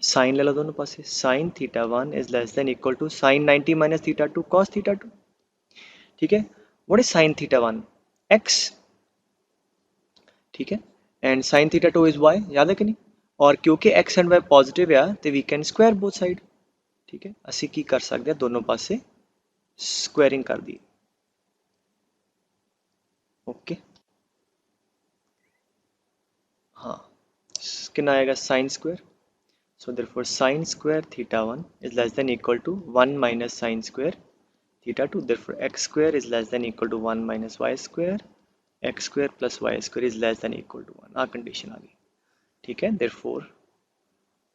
sign ले लो दोनों पासे sin θ1 is less than equal to sin 90 minus θ2 cos θ2 ठीक है what is sin θ1 x ठीक है and sin θ2 is y याद है कि नहीं और क्योंकि x and y पॉजिटिव है तो we can square both side ठीक है असी की कर सकते हैं दोनों पासे स्क्वायरिंग कर दी ओके हाँ कितना आएगा sine square so therefore sin square θ1 is less than equal to 1 minus sin square θ2 therefore x square is less than equal to 1 minus y square x square plus y square is less than equal to 1 आ condition आ गई ठीक है therefore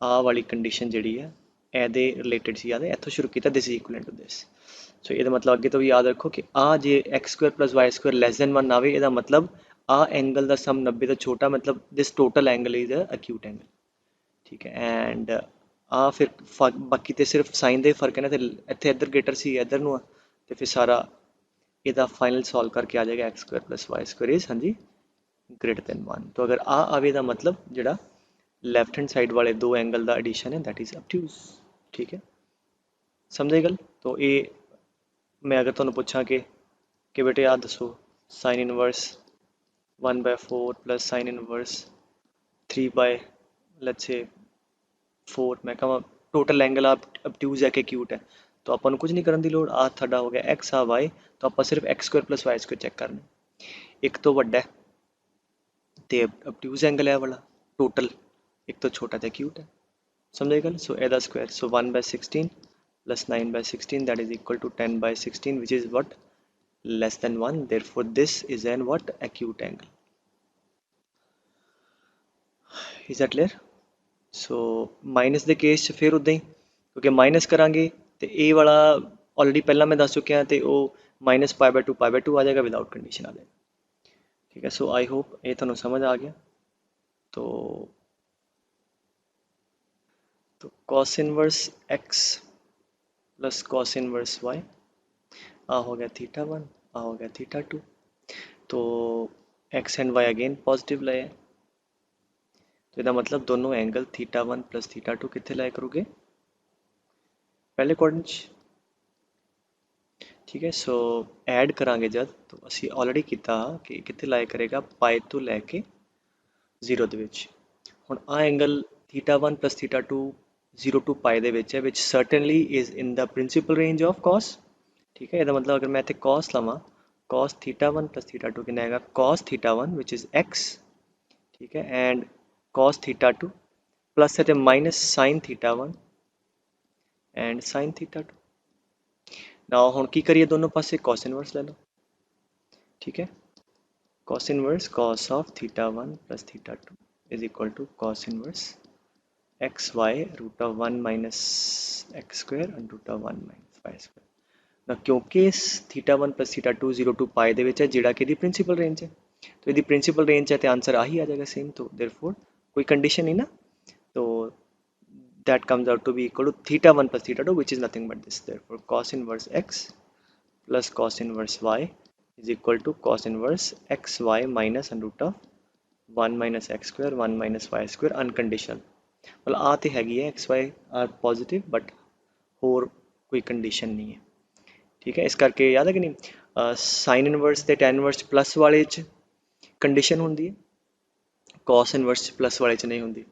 आ वाली condition जी है ਇਹਦੇ related ਸੀ याद है ਇੱਥੋਂ शुरू किया this is equivalent to this so ਇਹਦਾ मतलब अगे तो भी याद रखो कि आ जे x square plus y square less than 1 आवे ਇਹਦਾ मतलब आ एंगल का सम 90 तो छोटा मतलब this total angle is a acute angle ठीक है एंड आ फिर बाकी तो सिर्फ साइन का ही फर्क है ना तो इतने इधर ग्रेटर सी इधर नू तो फिर सारा ਇਹਦਾ फाइनल सॉल्व करके आ जाएगा x square plus y square is हाँ जी ग्रेटर दैन 1 तो अगर आ आवे ਦਾ मतलब ਜਿਹੜਾ लैफ्ट हैंड साइड वाले दो एंगल का एडिशन है दैट इज ऑब्ट्यूज ठीक है समझे गल तो ये मैं अगर तुहानू पूछा कि बेटे याद दसो sine inverse 1/4 plus sine inverse 3 let's say 4 मैं कहा टोटल एंगल आप ऑब्ट्यूज है कि एक्यूट है तो अपन कुछ नहीं करने की लोड़ आ थाड़ा हो गया एक्स आ वाई तो आप सिर्फ x square plus y square check करना एक तो वड्डा है तो ऑब्ट्यूज एंगल है वाला टोटल एक तो छोटा तो एक्यूट है समझे गल सो एदा square so 1/16 plus 9/16 that is equal to 10/16 which is what less than 1 therefore this is an what acute angle is that clear so minus the case फिर उदा ही क्योंकि माइनस करांगे तो ये वाला ऑलरेडी पहला मैं दस चुके हैं तो वो -π/2 π/2 आ जाएगा विदाउट कंडीशन आ जाएगा ठीक है सो आई होप ये थोड़ा समझ आ गया तो cos inverse x plus cos inverse y आ हो गया θ1 आ हो गया θ2 तो x and y again positive लाए तो इसका मतलब दोनों एंगल θ1 प्लस θ2 कितने लाए करोगे पहले क्वाड्रेंट ठीक है सो ऐड करांगे जब तो असी ऑलरेडी किया कि कितने लाए करेगा पाई तो लैके 0 ਦੇ ਵਿੱਚ ਹੁਣ ਆ एंगल θ1 प्लस θ2 0 to पाई ਦੇ ਵਿੱਚ ਹੈ which certainly is in the principal range of cos ठीक है ਇਹਦਾ मतलब अगर मैं इतने cos लवां cos θ1 plus θ2 कितना आएगा cos θ1 which is x ठीक है and cos θ2 प्लस है minus sin θ1 and sin θ2 now हुण की करिए दोनों पासे cos इनवर्स ले लो ठीक है cos inverse cos of θ1 plus θ2 is equal to cos inverse xy root of 1 minus x square and root of 1 minus y square ना क्योंकि θ1 plus θ2 0 to पाई दे विच है जिहड़ा कि दी प्रिंसिपल रेंज है तो यदि प्रिंसिपल रेंज है तो आंसर आ ही आ जाएगा सेम तो देयरफॉर कोई कंडीशन नहीं ना तो that comes out to be equal to θ1 plus θ2 which is nothing but this therefore cos inverse x plus cos inverse y is equal to cos inverse xy minus and root of 1 minus x square 1 minus y square unconditional मतलब आ तो हैगी है x y are positive but होर कोई condition नहीं है ठीक है इस करके याद है कि नहीं साइन इनवर्स ते tan इनवर्स प्लस वाले कंडीशन होंदी है cos इनवर्स प्लस वाले नहीं होंदी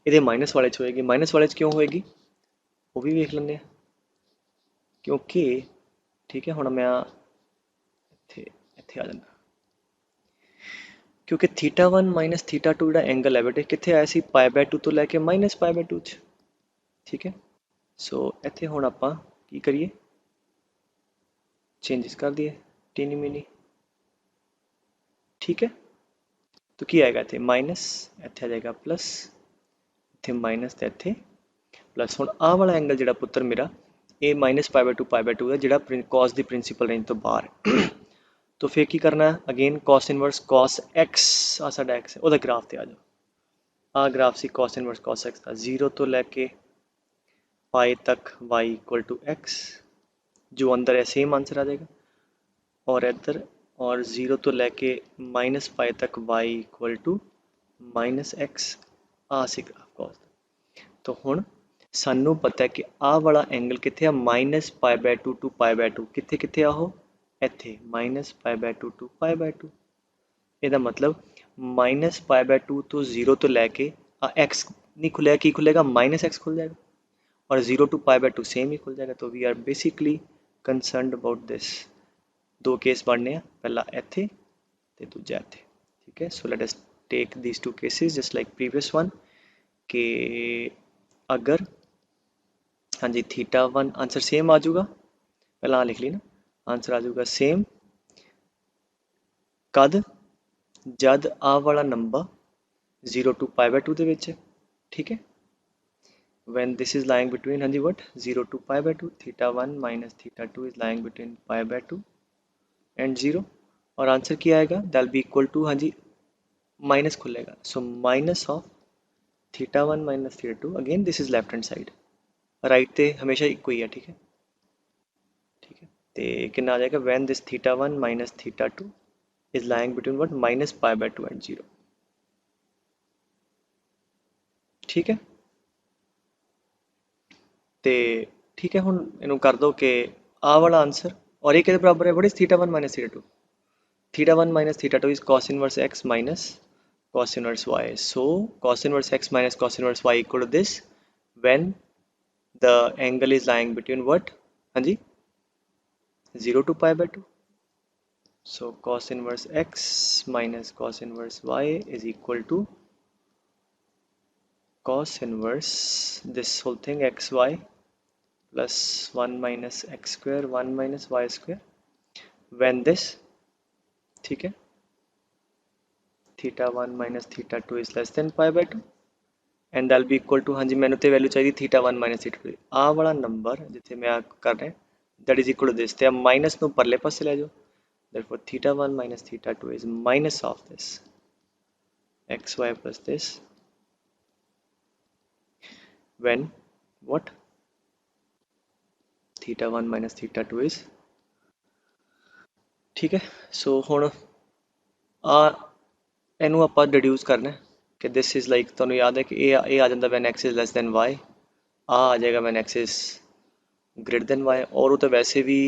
ये माइनस वाले होएगी माइनस वाले क्यों होएगी वो भी वेख लेंगे क्योंकि ठीक है हुण मैं इत्थे आ जाना क्योंकि θ1 माइनस θ2 ਜਿਹੜਾ एंगल है बेटे कितने आया सी π/2 तो लैके माइनस π/2 च। ठीक है, सो इत्थे हुण आपां की करिए, चेंजिस कर दिए टीनी मीनी। ठीक है, तो की आएगा इत्थे माइनस, इत्थे आ जाएगा प्लस, इत्थे माइनस ते इत्थे प्लस। हुण आह वाला एंगल जिहड़ा पुत्तर मेरा ये माइनस π/2 है जिहड़ा कॉस दी प्रिंसीपल रेंज तो बाहर है। तो फिर की करना है, again cos inverse cos x आ साडा एक्स है ਉਹਦਾ ग्राफ ते आ जाओ। आ ग्राफ सी कॉस इनवर्स कॉस एक्स का 0 तो लैके पाई तक y इक्वल टू एक्स, जो अंदर है सेम आंसर आ जाएगा। और इधर और 0 तो लैके माइनस पाई तक y equal to minus x आ सी ग्राफ कॉस। तो हुण सानू पता है कि आ वाला एंगल कितने आ माइनस π/2 टू π/2 कितने कितने आ हो इत्थे माइनस π/2 टू π/2। ਇਹਦਾ मतलब माइनस π/2 तो 0 तो लैके एक्स नहीं खुलेगा, की खुलेगा माइनस एक्स खुल जाएगा, और 0 टू π/2 सेम ही खुल जाएगा। तो we are basically concerned about this. दो केस बनने हैं, पहला इत्थे ते दूजा इत्थे। ठीक है, so let us take these two cases just like previous one कि अगर हाँ जी θ1 आंसर सेम आ जाऊगा, पहला लिख ली ना, आंसर आ जाऊगा सेम कद जद आ वाला नंबर 0 टू π/2 ਦੇ ਵਿੱਚ है। ठीक है, when this is lying between हाँ जी what 0 to π/2, θ1 minus θ2 is lying between π/2 and 0, और आंसर क्या आएगा दैट बी इक्वल टू हाँ जी माइनस खुलेगा, so minus of θ1 minus θ2, again this is left hand side, right ते हमेशा इक्को ही है। ठीक है, ठीक है, तो कितना आ जाएगा when this θ1 minus θ2 is lying between what minus π/2 and 0। ठीक है, ਤੇ ठीक है ਹੁਣ ਇਹਨੂੰ ਕਰ ਦੋ कि ਆ ਵਾਲਾ ਆਨਸਰ और ये कितने बराबर है, what is θ1 minus θ2, θ1 minus θ2 is cos inverse x minus cos inverse y, so cos inverse x minus cos inverse y equal to this when the angle is lying between what हाँ जी 0 to π/2, so cos inverse x minus cos inverse y is equal to cos inverse this whole thing xy plus 1 minus x square 1 minus y square when this, ठीक है, θ1 minus θ2 is less than π/2 and that'll be equal to हाँ जी मैंने तो value चाहिए θ1 minus θ2 आ वाला number जिथे मैं कर रहा that is equal to this, ਤੇ माइनस ਨੂੰ ਪਰਲੇ ਪਾਸੇ ਲੈ ਜਾਓ, therefore θ1 minus θ2 is minus of this xy plus this when what θ1 minus θ2 is। ठीक है, सो हुण आ ਇਹਨੂੰ ਆਪਾਂ ਡਿਡਿਊਸ ਕਰਨਾ कि this is like ਤੁਹਾਨੂੰ याद है कि ये आ जाता when x is less than y, आ जाएगा when x is greater than y, और वो तो वैसे भी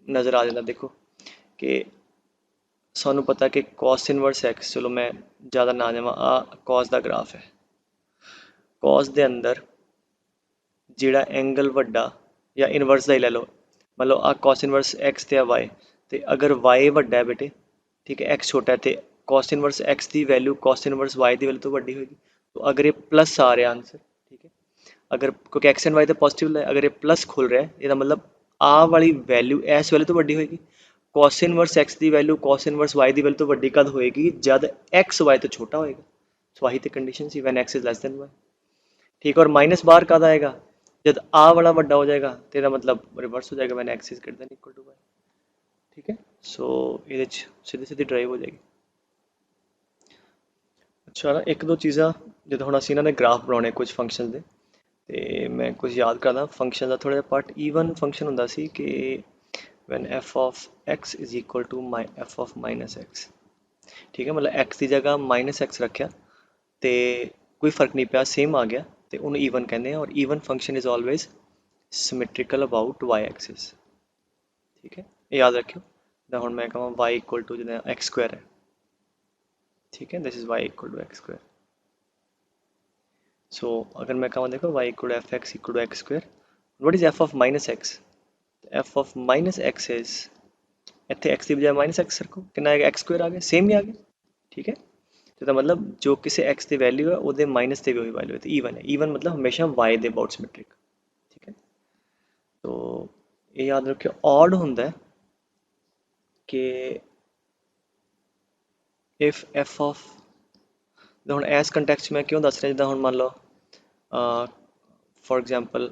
नज़र आ जाता। देखो कि सानू पता कि cos इनवर्स x, चलो मैं ज़्यादा ना जावां, आ cos दा ग्राफ है, cos दे अंदर जिहड़ा एंगल वड्डा या इनवर्स दा ही ले लो, मतलब आ cos इनवर्स x ते y, ते अगर y वड्डा है बेटे, ठीक है x छोटा है, तो cos इनवर्स x की वैल्यू cos इनवर्स y की वैल्यू तो वड्डी होगी। तो अगर ये प्लस आ रहा है आंसर, ठीक है, अगर क्योंकि x एंड y तो पॉजिटिव है, अगर ये प्लस खुल रहा है इसका मतलब आ वाली वैल्यू इस वैल्यू तो वड्डी होगी। cos इनवर्स x की वैल्यू cos इनवर्स y की वैल्यू तो वड्डी कद होएगी जब x y तो छोटा होएगा, सो वही तो condition see when x is less then y। ठीक है, और माइनस बाहर कद आएगा जब आ वाला बड़ा हो जाएगा, तो इसका मतलब रिवर्स हो जाएगा when x is greater than equal to y। ठीक है, सो ये सीधी सीधी ड्राइव हो जाएगी। अच्छा ना एक दो चीज़ा जो हम असी इन्होंने ग्राफ बनाने कुछ फंक्शन के, तो मैं कुछ याद करदा फंक्शन का थोड़ा पार्ट ईवन फंक्शन होंदा सी कि when f of x is equal to f of minus x। ठीक है, मतलब x की जगह माइनस x रखा तो कोई फर्क नहीं पाया, सेम आ गया, तो उन्हें ईवन कहते हैं, और even function is always symmetrical about y axis. ठीक है, याद रखियो, हम मैं कहूँ y इक्वल टू जो एक्स स्क्वायर है, ठीक है, this is y equal to x square. So अगर मैं कहूँ देखो y equal to f x equal to x square, what is f of minus x, f of minus x is इतने x की बजाय माइनस x रखो, कितना आएगा एक्स स्क्वायर आ गया, सेम ही आ गया। ठीक है। तो मतलब जो किसी x ਦੀ ਵੈਲਿਊ ਹੈ ਉਹਦੇ ਮਾਈਨਸ ਤੇ ਵੀ ਉਹੀ ਵੈਲਿਊ ਹੈ ਤੇ ਈਵਨ ਹੈ। ਈਵਨ मतलब हमेशा y ਦੇ ਅਬਾਊਟ ਸਿਮੈਟ੍ਰਿਕ। ठीक है। तो ये याद रखियो ऑड ਹੁੰਦਾ है कि if f of ਹੁਣ ਇਸ ਕੰਟੈਕਸਟ ਮੈਂ ਕਿਉਂ ਦੱਸ ਰਿਹਾ ਜਿੱਦਾਂ ਹੁਣ ਮੰਨ ਲਓ ਫॉर एग्जांपल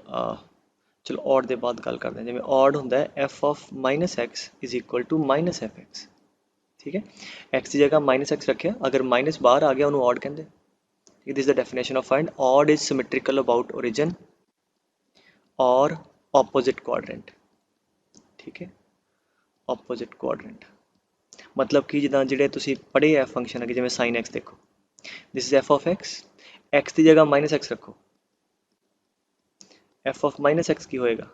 चलो ऑड ਦੇ ਬਾਅਦ ਗੱਲ ਕਰਦੇ ਹਾਂ ਜਿਵੇਂ ऑड ਹੁੰਦਾ है f of -x is equal to -fx। ठीक है। x की जगह -x रखे, अगर माइनस बाहर आ गया उन्होंने ऑड कहते हैं। This is the definition of find odd is symmetrical about origin और ऑपोजिट क्वाड्रेंट। ठीक है। ऑपोजिट क्वाड्रेंट मतलब कि जिदा ਜਿਹੜੇ ਤੁਸੀਂ ਪੜ੍ਹੇ ਹੈ ਫੰਕਸ਼ਨ ਅਗੇ ਜਿਵੇਂ sin x देखो, this is f of x, x की जगह -x रखो, f of -x की होएगा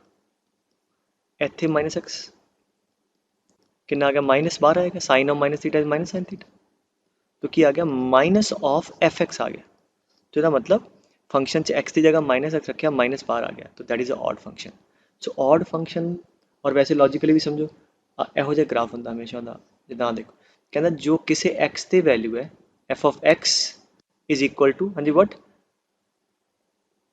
ਇੱਥੇ -x कितना आ गया माइनस बाहर आएगा, sine of minus theta is minus sine theta, तो क्या आ गया माइनस ऑफ एफ एक्स आ गया। तो इसका मतलब फंक्शन च एक्स की जगह -x रखा माइनस बाहर आ गया, तो that is a odd function. So odd function और वैसे लॉजिकली भी समझो ਇਹੋ ਜਿਹਾ ग्राफ ਹੁੰਦਾ हमेशा ਦਾ ਜਿੱਦਾਂ देखो कहना जो किसी x ਦੀ वैल्यू है f of x is equal to हाँ जी what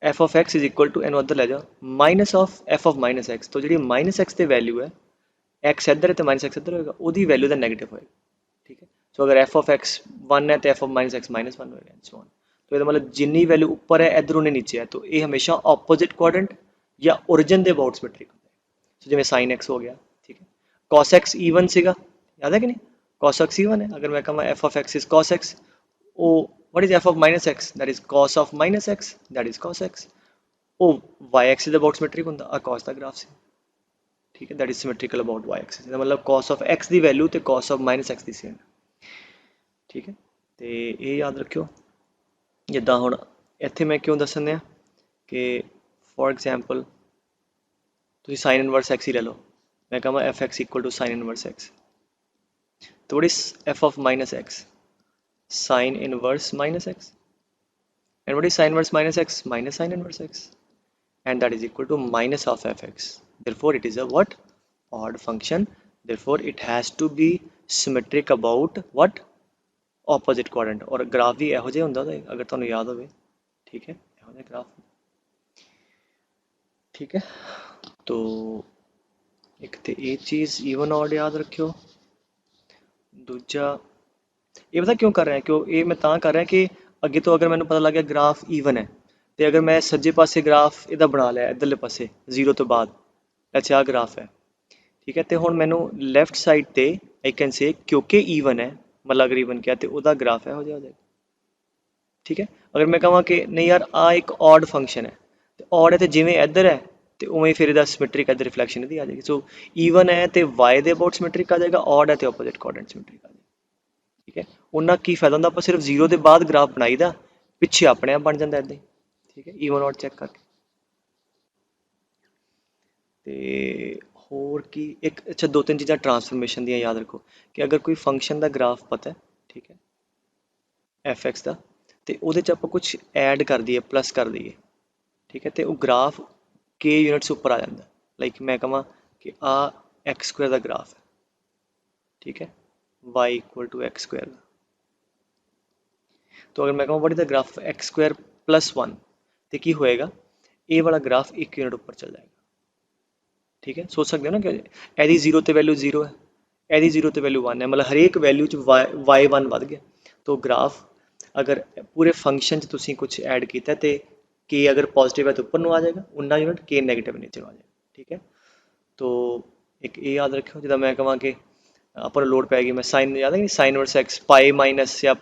f of x is equal to ਇਹਨੂੰ ਉੱਧਰ ਲੈ ਜਾਓ minus of f of -x। तो जी -x ਦੀ वैल्यू है एक्स इधर है तो -x इधर होएगा, ਉਹਦੀ वैल्यू ਦਾ नेगेटिव होएगा। ठीक है। सो अगर f of x 1 है तो f of -x -1 होएगा एंड सो ऑन। तो ਇਹਦਾ मतलब जिन्नी वैल्यू ऊपर है इधर उन्हें नीचे है, तो ये हमेशा ऑपोजिट क्वाड्रेंट या ओरिजिन ਦੇ ਅਬਾਊਟ ਸਿਮੈਟ੍ਰਿਕ ਹੁੰਦਾ है। सो जिवें sin x हो गया। ठीक है। cos x ईवन ਸੀਗਾ, याद है कि नहीं, cos x ईवन है। अगर मैं कਹਾਂ f of x is cos x, ओ what is f of -x, that is cos of -x, that is cos x। ਉਹ y axis ਦੇ ਅਬਾਊਟ ਸਿਮੈਟ੍ਰਿਕ ਹੁੰਦਾ ਆ cos ਦਾ ग्राफ ਸੀ। ठीक है। That is symmetrical about y axis, मतलब cos of x की value तो cos of -x की सेम। ठीक है। तो ये याद रखियो जिदा हुण इत्थे मैं क्यों दसन दिया कि फॉर एग्जाम्पल तुसीं साइन इनवर्स x ही ले लो, मैं कहां f x equal to sine inverse x, तो what is f of -x, sine inverse -x, and what is sin inverse -x, minus sin inverse x, and that is equal to minus of fx। therefore it is a what, odd function, therefore it has to be symmetric about what, opposite quadrant। और graph भी ਇਹੋ ਜਿਹਾ ਹੁੰਦਾ ਉਹਦਾ अगर ਤੁਹਾਨੂੰ याद ਹੋਵੇ। ठीक है। ਇਹੋ ਜਿਹਾ ग्राफ। ठीक है। तो एक तो ये चीज़ ईवन ऑड याद रखियो। दूजा ये पता क्यों कर रहे हैं, क्यों ये मैं तां कर रहा कि अगे तो अगर मैंने पता लग गया ग्राफ ईवन है तो अगर मैं सज्जे पासे ग्राफ इहदा बना लिया इधरले पासे जीरो तो बाद, अच्छा आ ग्राफ है। ठीक है। तो हुण मैनू लैफ्ट साइड ते आई कैन से क्योंकि ईवन है, मतलब अगर ईवन किया तो वह ग्राफ है हो जाएगा। ठीक है। अगर मैं कਹਾਂ कि नहीं यार आ एक ऑड फंक्शन है, तो ऑड है तो जिवें इधर है तो उवें फिर इहदा सिमेट्रिक इधर रिफ्लैक्शन इहदी आ जाएगी। सो ईवन है तो वाई दे अबाउट सिमेट्रिक आ जाएगा, ऑड है तो ऑपोजिट क्वाड्रेंट सिमेट्रिक आ जाएगा। ठीक है। उन्ना की फायदा होंदा, आपां सिर्फ जीरो के बाद ग्राफ बनाईदा, पिछे अपने आप बन जाता इदां ही। ठीक है। ईवन ऑड चैक करके तो होर की एक अच्छा दो तीन चीज़ां ट्रांसफॉर्मेशन दियां याद रखो कि अगर कोई फंक्शन का ग्राफ पता है, ठीक है, एफ एक्स का, तो वो आप कुछ ऐड कर दिए प्लस कर दिए, ठीक है, तो वो ग्राफ के यूनिट्स उपर आ जाता। लाइक मैं कਹਾਂ कि आ एक्स स्क्वायर का ग्राफ है, ठीक है, y equal to x square. तो अगर मैं कहूँ what is the graph x square plus 1, तो की होएगा ए वाला ग्राफ एक यूनिट ऊपर चल जाएगा। ठीक है। सोच सकते हो ना कि यदि जीरो तो वैल्यू जीरो है, यदि जीरो तो वैल्यू 1 है, मतलब हरेक वैल्यू च वाई 1 बढ़ गया। तो ग्राफ अगर पूरे फंक्शन च तुसीं कुछ ऐड किया तो के अगर पॉजिटिव है तो ऊपर आ जाएगा, उन्ना यूनिट के नैगेटिव नीचे आ जाएगा। ठीक है। तो एक ये याद रखो जिदा मैं कਹਾਂ कि अपन लोड पैगी मैं साइन याद है कि sine inverse x pi minus या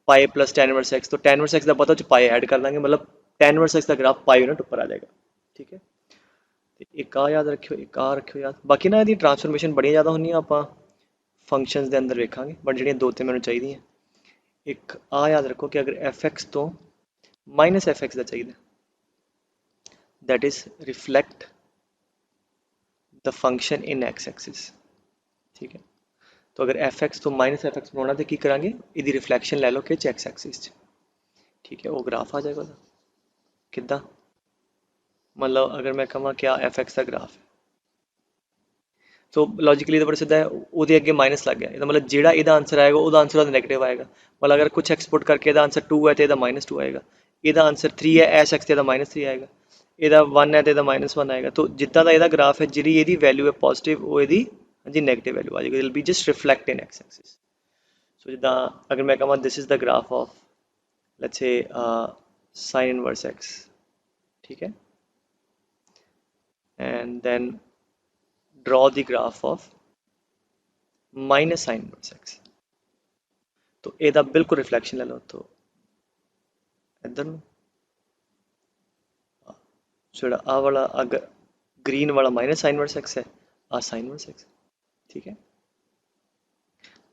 pi plus tan inverse x, तो टेन इनवर्स एक्स का पता पाई ऐड कर देंगे, मतलब टेन इनवर्स एक्स का ग्राफ पाई यूनिट ऊपर आ जाएगा। ठीक है। एक आ याद रखियो, एक आ रखियो याद। बाकी ना यदि ट्रांसफॉर्मेशन बड़ी ज़्यादा होनी आप फंक्शनस के अंदर वेखांगे, बट जी दो तीन मैंने चाहिए। एक आ याद रखो कि अगर एफ एक्स तो माइनस एफ एक्स का चाहिए, that is reflect the function in x axis. ठीक है। तो अगर एफ एक्स तो माइनस एफ एक्स बनाना तो की करा, यदि रिफ्लैक्शन ले लो कि एक्स एक्सिस। ठीक है। वो ग्राफ आ जाएगा कि मतलब अगर मैं कਹਾਂ क्या एफ एक्स का ग्राफ है, ਸੋ ਲੌਜੀਕਲੀ ਤਾਂ ਬੜਾ ਸਿੱਧਾ ਹੈ, ਉਹਦੇ ਅੱਗੇ ਮਾਈਨਸ ਲੱਗ ਗਿਆ, ਇਹਦਾ ਮਤਲਬ ਜਿਹੜਾ ਇਹਦਾ ਆਂਸਰ ਆਏਗਾ ਉਹਦਾ ਆਂਸਰ ਉਹਦਾ ਨੈਗੇਟਿਵ ਆਏਗਾ। ਮਤਲਬ ਅਗਰ ਕੁਛ ਐਕਸਪੋਰਟ ਕਰਕੇ ਇਹਦਾ ਆਂਸਰ 2 ਹੈ ਤੇ ਇਹਦਾ -2 ਆਏਗਾ, ਇਹਦਾ ਆਂਸਰ 3 ਹੈ ਐਸ ਐਕਸ ਤੇ ਇਹਦਾ -3 ਆਏਗਾ, ਇਹਦਾ 1 ਹੈ ਤੇ ਇਹਦਾ -1 ਆਏਗਾ। ਤਾਂ ਜਿੱਦਾਂ ਦਾ ਇਹਦਾ ਗ੍ਰਾਫ ਹੈ, ਜਿਹੜੀ ਇਹਦੀ ਵੈਲਿਊ ਹੈ ਪੋਜ਼ਿਟਿਵ, ਉਹ ਇਹਦੀ ਹਾਂਜੀ ਨੈਗੇਟਿਵ ਵੈਲਿਊ ਆ ਜਾਏਗੀ, it will be just reflect in x axis. So ਜਿੱਦਾਂ ਅਗਰ ਮੈਂ ਕਹਾਂ this is the graph of let's say sin inverse x, ठीक है, and then draw the graph of minus sin inverse x। तो ਇਹਦਾ ਬਿਲਕੁਲ ਰਿਫਲੈਕਸ਼ਨ ਲੈ ਲਓ, तो ਇੱਧਰ ਨੂੰ ਜਿਹੜਾ ਆਹ ਵਾਲਾ ਅਗਰ ग्रीन वाला माइनस साइन इनवर्स एक्स है, आ साइन इनवर्स एक्स, ठीक है।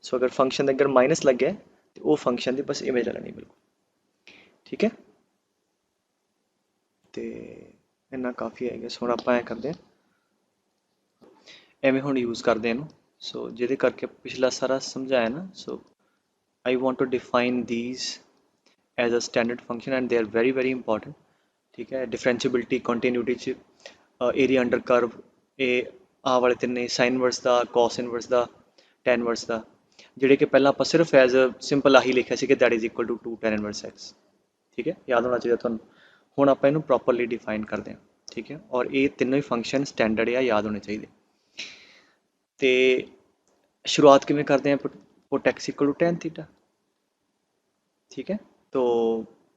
सो अगर फंक्शन के अगर माइनस लग गया तो वो फंक्शन की बस इमेज लेनी बिल्कुल, ठीक है। तो इन्ना काफ़ी है गया। हुण आपां ऐ करते हैं, एवें हुण यूज़ करते हैं। सो जिहदे करके पिछला सारा समझाया ना, so I want to define these as a standard function and they are very very important, ठीक है। डिफरेंशिएबिलिटी कंटिन्यूटी च एरिया अंडर कर्व, ये आ वाले तीन ने साइन इनवर्स का, कॉस इनवर्स का, टैन इनवर्स का, जिहड़े कि पहला आपां सिर्फ एज सिंपल आही लिखिया सी कि that is equal to 2 tan inverse x, ठीक है, याद होना चाहिए तुहानूं। हुण आपां इहनूं प्रॉपरली डिफाइन करते हैं, ठीक है, और ये तीनों ही फंक्शन स्टैंडर्ड या याद होने चाहिए। तो शुरुआत किवें करते हैं, put x equal to tan theta, ठीक है। तो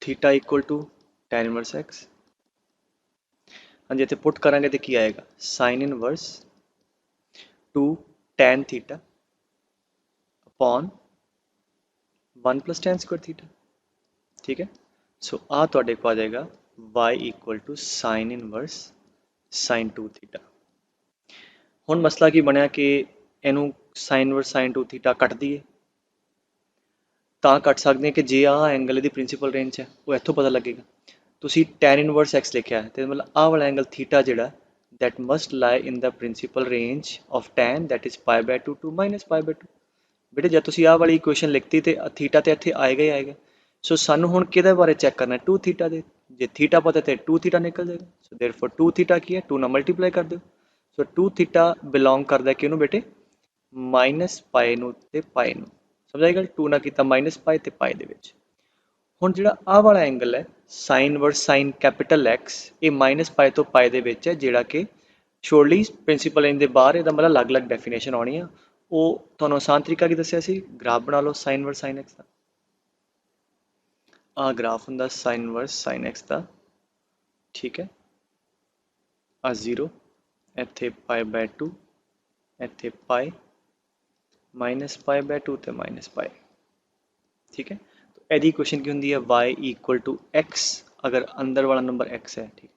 theta equal to tan inverse x, हाँ जी, इतने पुट करांगे तो की आएगा, sine inverse 2 tan theta upon 1 plus tan square theta, ठीक है। सो आ तुहाडे को आ जाएगा y equal to sine inverse sine 2 theta. हुण मसला की बनया कि इनू sine inverse sine 2 theta cut दीए, तां कट सकते हैं कि जे आ एंगल दी प्रिंसीपल रेंज है वो इत्थों पता लगेगा। तुसी टैन इनवर्स एक्स लिखा है तो मतलब आ वाला एंगल थीटा जिहड़ा that must lie in the principal range of tan that is π/2 to -π/2। बेटे जब तुसी आ वाली इक्वेशन लिखती तो थीटा तो इत्थे आएगा ही आएगा। सो सानू हुण किहदे बारे चैक करना है, 2 थीटा दे, जे थीटा पता तो 2 थीटा निकल जाएगा। सो देयरफॉर 2 थीटा की है, 2 नाल मल्टीप्लाई कर दो। सो 2 थीटा बिलोंग करदा है किहनूं बेटे, -π नूं ते π नूं, समझ आई गल। 2 नाल कीता -π ते π दे विच। ਹੁਣ ਜਿਹੜਾ ਆ ਵਾਲਾ एंगल है sign inverse sign capital x, ये -π तो π ਦੇ ਵਿੱਚ ਹੈ, ਜਿਹੜਾ ਕਿ ਸ਼ੋਰਲੀ ਪ੍ਰਿੰਸੀਪਲ रेंज ਦੇ ਬਾਹਰ, ਇਹਦਾ ਮਤਲਬ ਅਲੱਗ-ਅਲੱਗ ਡੈਫੀਨੇਸ਼ਨ ਆਉਣੀ ਆ। ਉਹ ਤੁਹਾਨੂੰ ਆਸਾਨ ਤਰੀਕਾ ਕੀ ਦੱਸਿਆ ਸੀ, ਗ੍ਰਾਫ ਬਣਾ ਲਓ ਸਾइन इनवर्स साइन एक्स ਦਾ। ਆ ਗ੍ਰਾਫ ਹੁੰਦਾ साइन इनवर्स साइन एक्स ਦਾ, ਠੀਕ ਹੈ। ਆ 0, ਇੱਥੇ π/2, ਇੱਥੇ π, -π/2 ਤੇ -π, ठीक है। ਇਹਦੀ ਇਕੁਏਸ਼ਨ ਕੀ ਹੁੰਦੀ ਹੈ, y इक्वल टू x, अगर अंदर वाला नंबर x है, ठीक।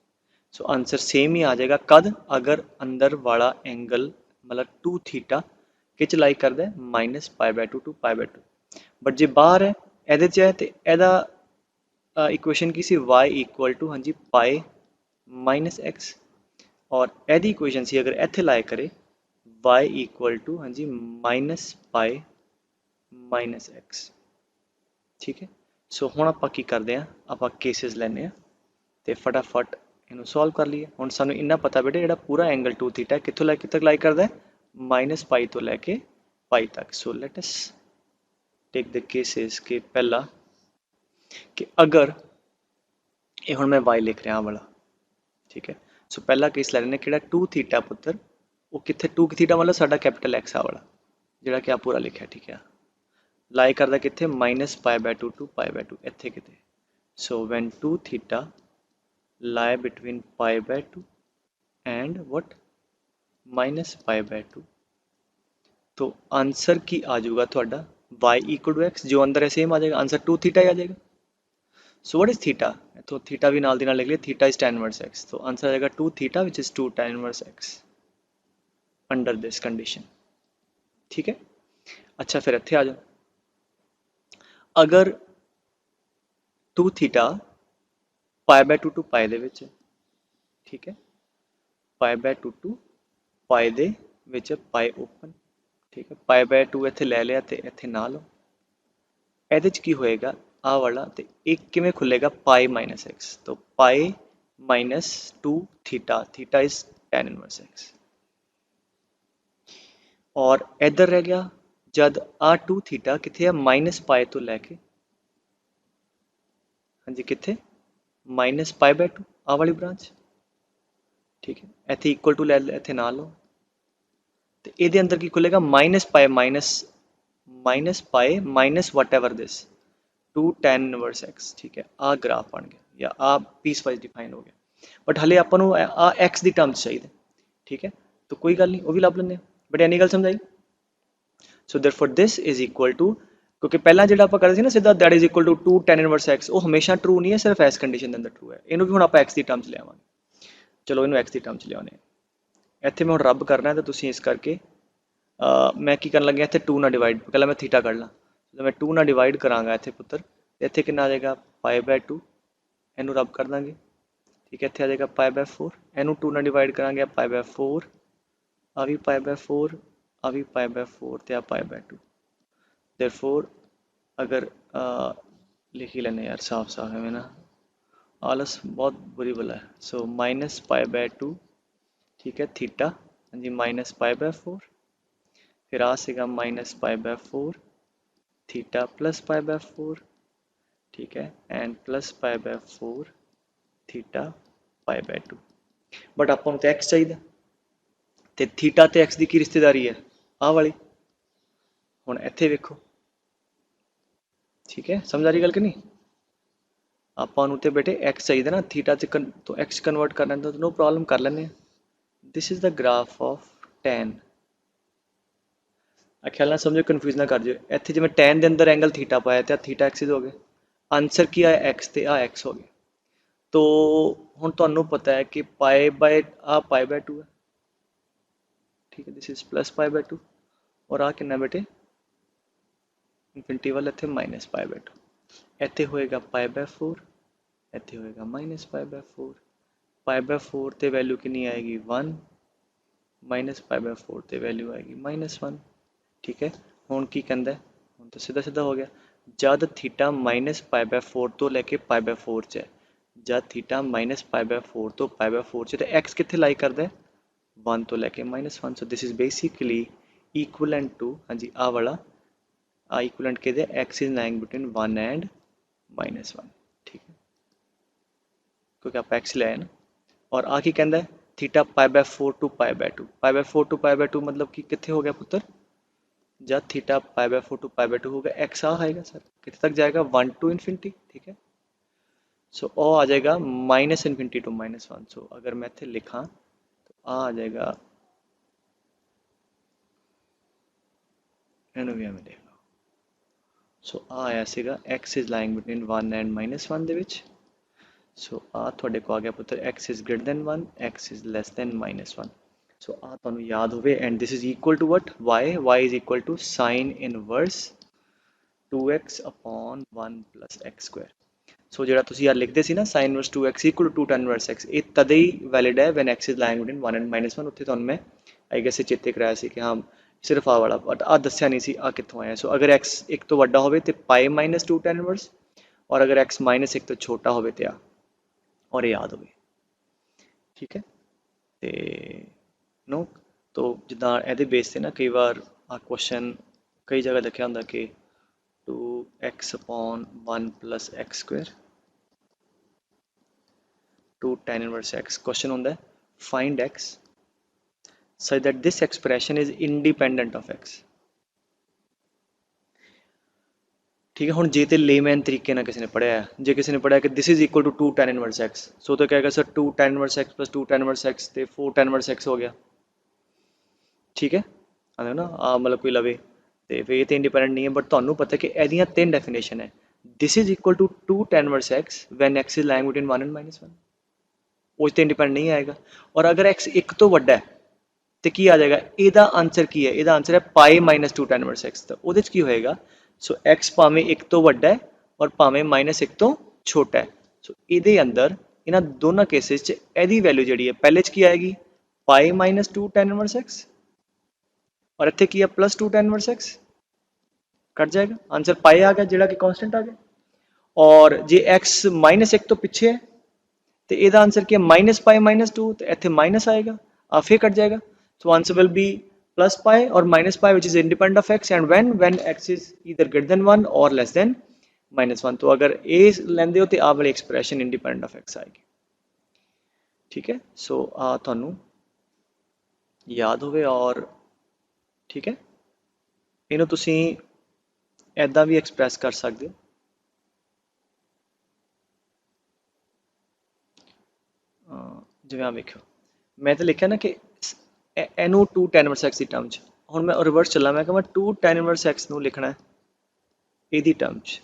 सो आंसर सेम ही आ जाएगा, कद अगर अंदर वाला एंगल मतलब 2 थीटा किच लाई करता है -π/2 टू π/2। बट जे बाहर है ਇਹਦੇ ਚ है तो ਇਹਦਾ इक्वेशन की सी y इक्वल टू हाँ जी पाई माइनस एक्स, और ਇਹਦੀ इक्वेशन सी अगर ਇੱਥੇ लाए करे y इक्वल टू हाँ जी -π माइनस एक्स, ठीक है। सो हुण आपां की करते हैं, आपां केसिस लैने हैं तो फटाफट इनू सॉल्व कर लीए। हुण सानू इन्ना पता बेटे जिहड़ा पूरा एंगल 2 थीटा कित्थों लैके तक लाई करदा है, -π तो लैके π तक। So let us take the cases कि पहला कि अगर ये हुण मैं y लिख रहा वाला, ठीक है। सो पहला केस लै लैने कि 2 थीटा पुत्तर वो कित्थे, 2 थीटा मतलब साडा कैपिटल एक्स आ वाला जिहड़ा कि आ पूरा लिखिया, ठीक है। लाई करदा कित्थे -π/2 टू π/2 इत्थे किते। So when 2 theta lie between π/2 and what -π/2, तो आंसर की आ जाऊगा थोड़ा y इक्वल टू एक्स, जो अंदर है सेम आ जाएगा, आंसर 2 थीटा ही आ जाएगा। सो व्हाट इज थीटा, तो थीटा भी नाल दी नाल लिख लिया, theta is tan inverse x, तो आंसर आ जाएगा 2 theta which is 2 tan inverse x under this condition, ठीक है। अच्छा फिर इत्थे आ जाओ, अगर 2 थीटा π/2 टू π दे विच, ठीक है, π/2 टू π दे विच π ओपन, ठीक है। π/2 इत्थे ले लिया तो इत्थे ना लो, ਇਹਦੇ ਚ ਕੀ ਹੋਏਗਾ ਆ ਵਾਲਾ ਤੇ ਇੱਕ ਕਿਵੇਂ ਖੁੱਲੇਗਾ π माइनस एक्स, तो π -2 theta, theta is tan inverse x, और इधर रह गया जद आ 2 थीटा किथे है माइनस पाए तो लैके हाँ जी किथे माइनस पाए बाय 2 आ वाली ब्रांच ठीक है इत्थे इक्वल टू लै इत्थे ना लो तो ये अंदर की खुलेगा minus pi minus what ever this 2 tan inverse x ठीक है आ ग्राफ बन गया या आ पीस वाइज डिफाइन हो गया बट हले आपां नूं आ x दी टर्म्स चाहिए ठीक है तो कोई गल नहीं वो भी लभ लैंदे बट एनी गल समझाई so therefore this is equal to क्योंकि पहला जो आप करते ना सीधा that is equal to 2 tan inverse x वो हमेशा ट्रू नहीं है सिर्फ इस कंडीशन के अंदर ट्रू है इनू भी हुण आप x की टर्म्स लियावांगे चलो इनू x की टर्म्स लियाने इत्थे मैं हुण रब करना है तो तुसीं इस करके मैं की करन लग्या इत्थे 2 ना डिवाइड पहला मैं थीटा कर ला तो मैं 2 ना डिवाइड करांगा इत्थे पुत्तर इत्थे कितना आ जाएगा पाई बाय 2 इनू रब कर देंगे ठीक है इत्थे आ जाएगा पाई बाय 4 इनू 2 ना डिवाइड करांगे पाई बाय 4 आ भी पाई बाय 4 आ भी पाई बाय 4 ते आ पाई बाय 2 देयरफॉर अगर लिख ही लेने यार साफ साफ है मैं ना आलस बहुत बुरी बला है सो माइनस पाई बाय 2 ठीक है थीटा हाँ जी माइनस पाई बाय 4 फिर आ सेगा minus pi by 4 theta plus pi by 4 ठीक है and plus pi by 4 theta pi by 2 but आपां नूं ते x चाहिए ते थीटा ते x दी की रिश्तेदारी है आ वाली हुण इत्थे वेखो ठीक है समझ आ रही गल कि नहीं आपां नूं ते बेटे x चाहिए ना थीटा तो x कन्वर्ट करना तो नो प्रॉब्लम कर लेने this is the graph of tan ख्याल ना समझो कन्फ्यूज ना कर जो इत्थे जिवें tan दे अंदर एंगल थीटा पाया तो थीटा एक्सिस हो गए आंसर की आया x ते आ x हो गया तो हुण तुहानूं पता है कि पाई बाय 2 है ठीक है this is plus pi by 2 और आ कितना बेटे इनफिनिटी वाला इत्थे माइनस पाई बाय 2 इत्थे होएगा पाई बाय 4 इत्थे होएगा minus pi by 4 pi by 4 ते वैल्यू कितनी आएगी 1 माइनस पाई बाय 4 ते वैल्यू आएगी -1 ठीक है हुण की कहंदा है हुण तो सीधा सीधा हो गया जद थीटा माइनस पाई बाय 4 तो लेके पाई बाय 4 च है जब थीटा माइनस पाई बाय 4 तो पाई बाय 4 च तो एक्स कितने लाई करता है 1 तो लेके -1 so this is basically equivalent to हाँ जी आ वाला इक्वलेंट के दे x is lying between 1 and -1 ठीक है क्योंकि आप एक्स ले आए ना और आ की कहता है theta pi by 4 to pi by 2 pi by 4 to pi by 2 मतलब कि कितने हो गया पुत्र जब theta pi by 4 to pi by 2 होगा एक्स आ आएगा सर कितने तक जाएगा 1 टू इन्फिनिटी ठीक है सो ओ आ जाएगा माइनस इन्फिनिटी टू -1 सो अगर मैं इत्थे लिखा तो आ जाएगा इन्हू भी हमें देख लो सो आ आया सीगा x is lying between 1 and -1 दे विच सो आ थोड़े को आ गया पुत्र x is greater than 1 x is less than -1 so आ तुहानू याद होवे and this is equal to what y is equal to sin inverse 2x upon 1 plus x square so जो तुम यार लिखते सी ना sin inverse 2x equal to 2 tan inverse x ये तद ही वैलिड है when x is lying between 1 and -1 उत्थे तुहानू मैं आई गेस चेते कराया सी कि हाँ सिर्फ आ वाला बट आ दस्या नहीं सी आ कित्थों आया सो अगर x एक तो वड्डा होवे ते पाई -2 tan इनवर्स और अगर x -1 तो छोटा होवे ते आ और ये याद होवे ठीक है ते नो तो जिदा ਇਹਦੇ बेस से ना कई बार आ क्वेश्चन कई जगह लिखा होंगे कि 2x upon 1 plus x square 2 tan inverse x question होंगे find x such that this expression is independent of x ठीक है हुण जे ते लेमैन तरीके ना किसी ने पढ़िया है जे किसी ने पढ़िया कि this is equal to 2 tan inverse x so तो कहेगा sir 2 tan inverse x plus 2 tan inverse x ते 4 tan इनवर्स x हो गया ठीक है आंदे ना आ मतलब कोई लवे ते फिर ये तो इंडिपेंडेंट नहीं है बट तुहानू पता है कि एदियां 3 डेफिनेशन है this is equal to 2 tan inverse x when x is lying between 1 and -1 वो तो इंडिपेंडेंट नहीं आएगा और अगर x एक तो वड्डा है तो की आ जाएगा ਇਹਦਾ आंसर की है ਇਹਦਾ आंसर है पाई -2 tan इनवर्स x तो ਉਹਦੇ ਚ ਕੀ ਹੋਏਗਾ सो x ਭਾਵੇਂ 1 ਤੋਂ ਵੱਡਾ ਹੈ और ਭਾਵੇਂ -1 ਤੋਂ ਛੋਟਾ ਹੈ सो ਇਹਦੇ ਅੰਦਰ ਇਹਨਾਂ ਦੋਨਾਂ ਕੇਸਿਸ ਚ ਇਹਦੀ ਵੈਲਿਊ ਜਿਹੜੀ ਹੈ ਪਹਿਲੇ ਚ ਕੀ ਆਏਗੀ ਪਾਈ -2 tan इनवर्स x और ਇੱਥੇ ਕੀ ਹੈ +2 tan इनवर्स x कट जाएगा आंसर पाई आ गया ਜਿਹੜਾ कि कांस्टेंट आ गया और जे x -1 ਤੋਂ ਪਿੱਛੇ है तो ਇਹਦਾ आंसर ਕੀ है -पाई -2 तो ਇੱਥੇ माइनस आएगा फिर कट जाएगा so answer will B plus pi or minus pi which is independent of x, and when x is either greater than 1 or less than -1। तो अगर a लेंदे हो तो आ वाली एक्सप्रैशन इंडिपेंडेंट ऑफ x आएगी। ठीक है, सो आ ਤੁਹਾਨੂੰ याद होवे। और ठीक है, ਇਹਨੂੰ ਤੁਸੀਂ ऐदा भी एक्सप्रैस कर सकते हो। जिवें आ वेखो मैं तो लिखा ना कि एनू 2 tan इनवर्स x की टर्म च, हुण मैं रिवर्स चला, मैं कहां 2 tan इनवर्स x नूं लिखना है ਇਹਦੀ टर्म च।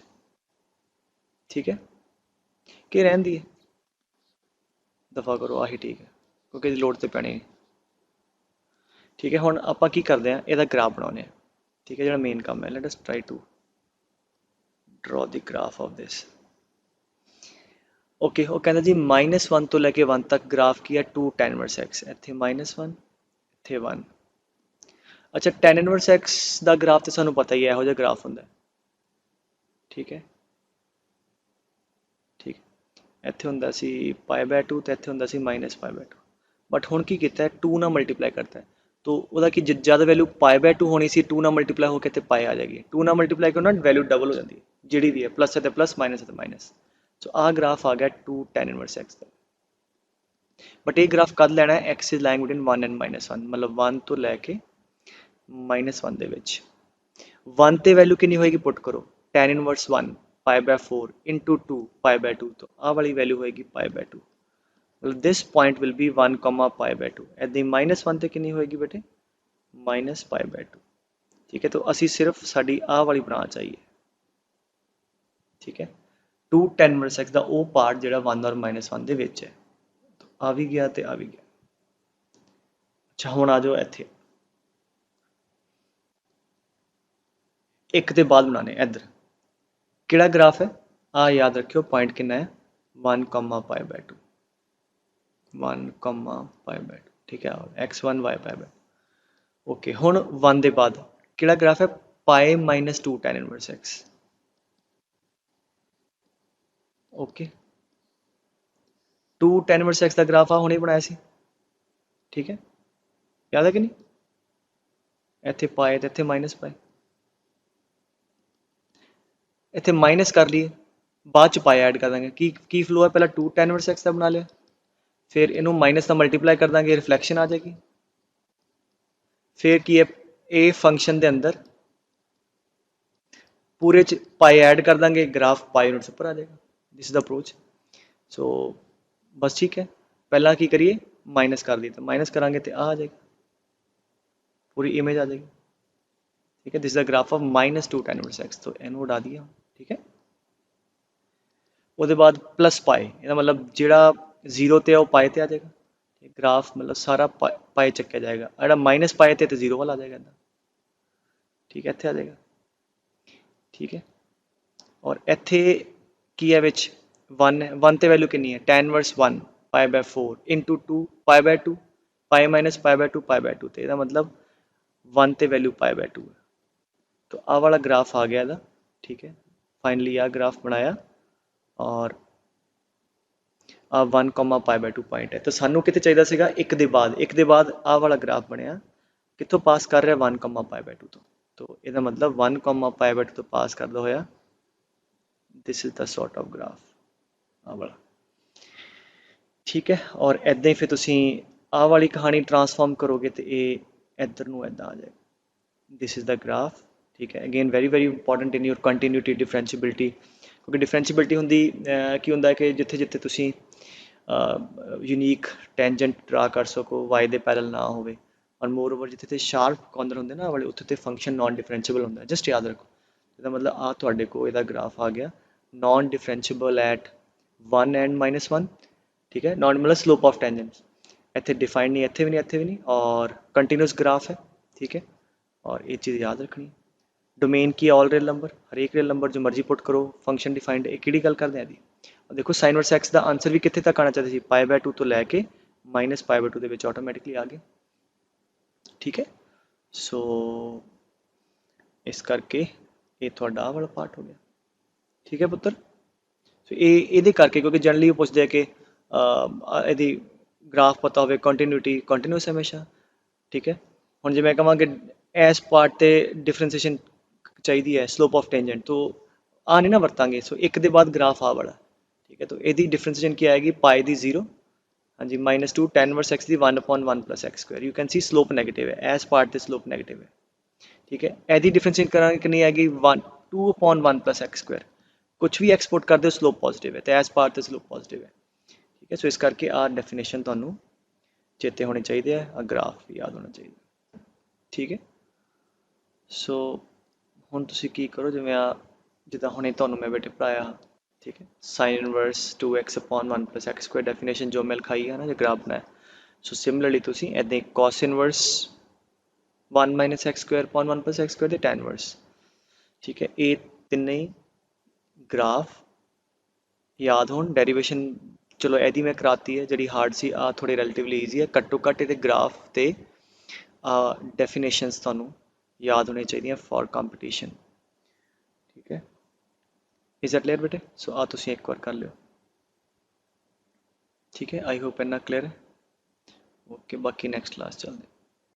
ठीक है, कि रहंदी है दफा करो, आही ठीक है क्योंकि ਇਹਦੀ लोड़ ते पैनी है। ठीक है, हुण आपां की करदे हां, ਇਹਦਾ ग्राफ बनाउने आ। ठीक है, ਜਿਹੜਾ मेन काम है, let us try to draw the graph of this. Okay, वो कहता जी -1 तो लैके 1 तक ग्राफ की है 2 tan इनवर्स x, ਇੱਥੇ -1 ਇੱਥੇ 1। अच्छा, tan इनवर्स x ਦਾ ग्राफ तो सानू पता ही है, ਇਹੋ ਜਿਹਾ ग्राफ ਹੁੰਦਾ। ठीक है, ठीक ਇੱਥੇ ਹੁੰਦਾ ਸੀ π/2 ਤੇ ਇੱਥੇ ਹੁੰਦਾ ਸੀ -π/2। बट हुण की कीता है 2 ਨਾਲ मल्टीप्लाई करता है, तो ਉਹਦਾ की जद वैल्यू π/2 होनी सी 2 ਨਾਲ मल्टीप्लाई होकर ते पाई आ जाएगी। 2 ਨਾਲ मल्टीप्लाई करना वैल्यू डबल हो जाती है, जिहड़ी भी है प्लस है तो प्लस, माइनस है तो माइनस। सो आ ग्राफ आ गया 2 tan इनवर्स x का। बट ये ग्राफ कद लेना है x is lying between 1 and -1, मतलब 1 तो लैके -1 दे विच। 1 ते वैल्यू कितनी होएगी पुट करो, tan इनवर्स 1 π/4 इंटू 2 π/2, तो आ वाली वैल्यू होएगी π/2। मतलब दिस पॉइंट विल बी 1, π/2। ऐदी -1 ते कितनी होएगी बेटे, -π/2। ठीक है, तो असी सिर्फ साड़ी आ वाली बना चाहिए। ठीक है, 2 tan इनवर्स x का वो पार्ट जिहड़ा 1 और -1 दे विच है, तो आ भी गया ते आ भी गया। अच्छा, हुण आ जाओ इत्थे एक दे बाद बनाने। इधर किहड़ा ग्राफ है, आ याद रखियो पॉइंट कितना है, 1, π/2, 1, π/2। ठीक है, x1 y π/2। ओके, हुण 1 दे बाद किहड़ा ग्राफ है, π-2 tan inverse x। Okay, 2 tan inverse x का ग्राफ आ हुणे बनाया सी। ठीक है, याद है कि नहीं, इत्थे पाए ते इत्थे माइनस पाए, इत्थे माइनस कर लिए, बाद च पाए ऐड कर देंगे। की फ्लो है, पहला 2 tan इनवर्स x का बना लिया, फिर इनू माइनस का मल्टीप्लाई कर देंगे, रिफ्लैक्शन आ जाएगी। फिर की है, ए फंक्शन के अंदर पूरे च पाई ऐड कर देंगे, ग्राफ पाई यूनिट्स ऊपर आ जाएगा। This is the approach. So बस ठीक है, पहला की करिए माइनस कर दी, तो माइनस करांगे तो आ जाएगा, पूरी इमेज आ जाएगी। ठीक है, this is the graph of -2 tan inverse x, तो इनू उड़ा दिया। ठीक है, उसके बाद प्लस पाए, इसका मतलब जिहड़ा 0 ते वो पाए ते आ जाएगा। ग्राफ मतलब सारा पाए चक्या जाएगा, अगर माइनस पाए ते 0 वाला आ जाएगा। ठीक है, इत्थे आ जाएगा। ठीक है, और इत्थे की है विच 1 ते वैल्यू कितनी है, tan इनवर्स 1 π/4 इंटू 2 π/2, पाई माइनस π/2 π/2, तो इसका मतलब 1 ते वैल्यू π/2 है। तो आ वाला ग्राफ आ गया था। ठीक है, फाइनली आ ग्राफ बनाया और आ 1, π/2 पॉइंट है। तो सानू कितने चाहिए सीगा, एक दे बाद आ वाला ग्राफ बनया कितों पास कर रहा 1, π/2 तो इसका मतलब 1, π/2 तो पास करदा होया, this is the sort of graph आ वाला। ठीक है, और ऐदा ही फिर तुसी आ वाली कहानी ट्रांसफॉर्म करोगे तो ये इधर नूं ऐदा आ जाएगा, दिस इज द ग्राफ। ठीक है, again very very important in your continuity differentiability, क्योंकि डिफरेंशिएबिलिटी हुंदी की हुंदा है कि जिथे जिथे तुसी यूनीक टेंजेंट ड्रा कर सको, वाई दे पैरल ना होवे, और मोर ओवर जिथे शार्प कॉर्नर होंदे ना वाले, उत्थे फंक्शन नॉन डिफरेंशिएबल होंदा है। जस्ट याद रखो, इसका मतलब आ तुहाडे को इहदा ग्राफ आ गया नॉन डिफरेंशिएबल एट 1 एंड -1। ठीक है, नॉन मतलब स्लोप ऑफ टेंजेंट्स इत्थे डिफाइंड नहीं, इत्थे भी नहीं, इत्थे भी नहीं, और कंटिन्यूस ग्राफ है। ठीक है, और ये चीज़ याद रखनी। डोमेन की ऑल रियल नंबर, हर एक रियल नंबर जो मर्जी पुट करो, फंक्शन डिफाइंड है। किहड़ी गल करदे आ दी, देखो साइन इनवर्स x का आंसर भी कितने तक आना चाहिए, π/2 तो लैके -π/2 दे विच ऑटोमैटिकली आ गया। ठीक है, सो इस करके ये थोड़ा वाला पार्ट हो गया। ठीक है पुत्र, सो ये करके क्योंकि जनरली वो पूछते हैं कि यदि ग्राफ पता हो कंटिन्यूटी कंटिन्यूस हमेशा। ठीक है, ਹੁਣ ਜੇ ਮੈਂ ਕਹਾਂ ਕਿ ਇਸ ਪਾਰਟ ਤੇ ਡਿਫਰੈਂਸ਼ੀਏਸ਼ਨ ਚਾਹੀਦੀ ਹੈ ਸਲੋਪ ਆਫ ਟੈਂਜੈਂਟ, तो ਆ ਨਹੀਂ ਨਾ ਵਰਤਾਂਗੇ। ਸੋ ਇੱਕ ਦੇ ਬਾਅਦ ਗ੍ਰਾਫ ਆ ਵਾਲਾ, ਠੀਕ ਹੈ। तो ਇਹਦੀ ਡਿਫਰੈਂਸ਼ੀਏਸ਼ਨ ਕੀ ਆਏਗੀ, ਪਾਈ ਦੀ 0, ਹਾਂਜੀ, -2 tan inverse x the 1/1 + x²। You can see slope negative ਹੈ, ਇਸ ਪਾਰਟ ਤੇ ਸਲੋਪ ਨੈਗੇਟਿਵ ਹੈ, ਠੀਕ ਹੈ। ਇਹਦੀ ਡਿਫਰੈਂਸ਼ੀਏਟ ਕਰਾਂਗੇ ਕਿੰਨੀ ਆਏਗੀ, 2/1 + x²। ਕੁਛ ਵੀ ਐਕਸਪੋਰਟ ਕਰਦੇ ਹੋ ਸਲੋਪ ਪੋਜ਼ਿਟਿਵ ਹੈ, ਤੇ ਇਸ ਪਾਰਟ ਤੇ ਸਲੋਪ ਪੋਜ਼ਿਟਿਵ ਹੈ, ਠੀਕ ਹੈ। ਸੋ ਇਸ ਕਰਕੇ ਆਹ ਡੈਫੀਨੇਸ਼ਨ ਤੁਹਾਨੂੰ ਚੇਤੇ ਹੋਣੀ ਚਾਹੀਦੀ ਹੈ, ਆ ਗ੍ਰਾਫ ਵੀ ਯਾਦ ਹੋਣਾ ਚਾਹੀਦਾ, ਠੀਕ ਹੈ। ਸੋ ਹੁਣ ਤੁਸੀਂ ਕੀ ਕਰੋ, ਜਿਵੇਂ ਆ ਜਿੱਦਾਂ ਹੁਣੇ ਤੁਹਾਨੂੰ ਮੈਂ ਬੇਟੇ ਪੜਾਇਆ, ਠੀਕ ਹੈ। Sign inverse 2x/1 + x² definition ਜੋ ਮੈਂ ਲਿਖਾਈ ਹੈ ਨਾ, ਜੇ ਗ੍ਰਾਫ ਬਣਾਇਆ, ਸੋ ਸਿਮਿਲਰਲੀ ਤੁਸੀਂ ਇੱਦਾਂ ਹੀ cos ਇਨਵਰਸ 1 - x²/1 + x² ਤੇ tan ਇਨਵਰਸ, ਠੀਕ ਹੈ। ਇਹ ਤਿੰਨੇ ਹੀ ਗ੍ਰਾਫ ਯਾਦ ਹੋਣ। ਡੈਰੀਵੇਸ਼ਨ ਚਲੋ ਇਹਦੀ ਮੈਂ ਕਰਾਤੀ ਹੈ, ਜਿਹੜੀ ਹਾਰਡ ਸੀ, ਆ ਥੋੜੀ ਰਿਲੇਟਿਵਲੀ ਈਜ਼ੀ ਹੈ। ਘੱਟੋ ਘੱਟ ਇਹਦੇ ਗ੍ਰਾਫ ਤੇ ਡੈਫੀਨੇਸ਼ਨਸ ਤੁਹਾਨੂੰ ਯਾਦ ਹੋਣੀ ਚਾਹੀਦੀਆਂ ਫॉर ਕੰਪੀਟੀਸ਼ਨ, ਠੀਕ ਹੈ। ਇਜ਼ ਦੈਟ ਕਲੀਅਰ ਬੇਟੇ? ਸੋ ਆ ਤੁਸੀਂ ਇੱਕ ਵਾਰ ਕਰ ਲਿਓ, ਠੀਕ ਹੈ। ਆਈ ਹੋਪ ਇੰਨਾ ਕਲੀਅਰ ਹੈ। ਓਕੇ, ਬਾਕੀ ਨੈਕਸਟ ਕਲਾਸ ਚੱਲਦੇ।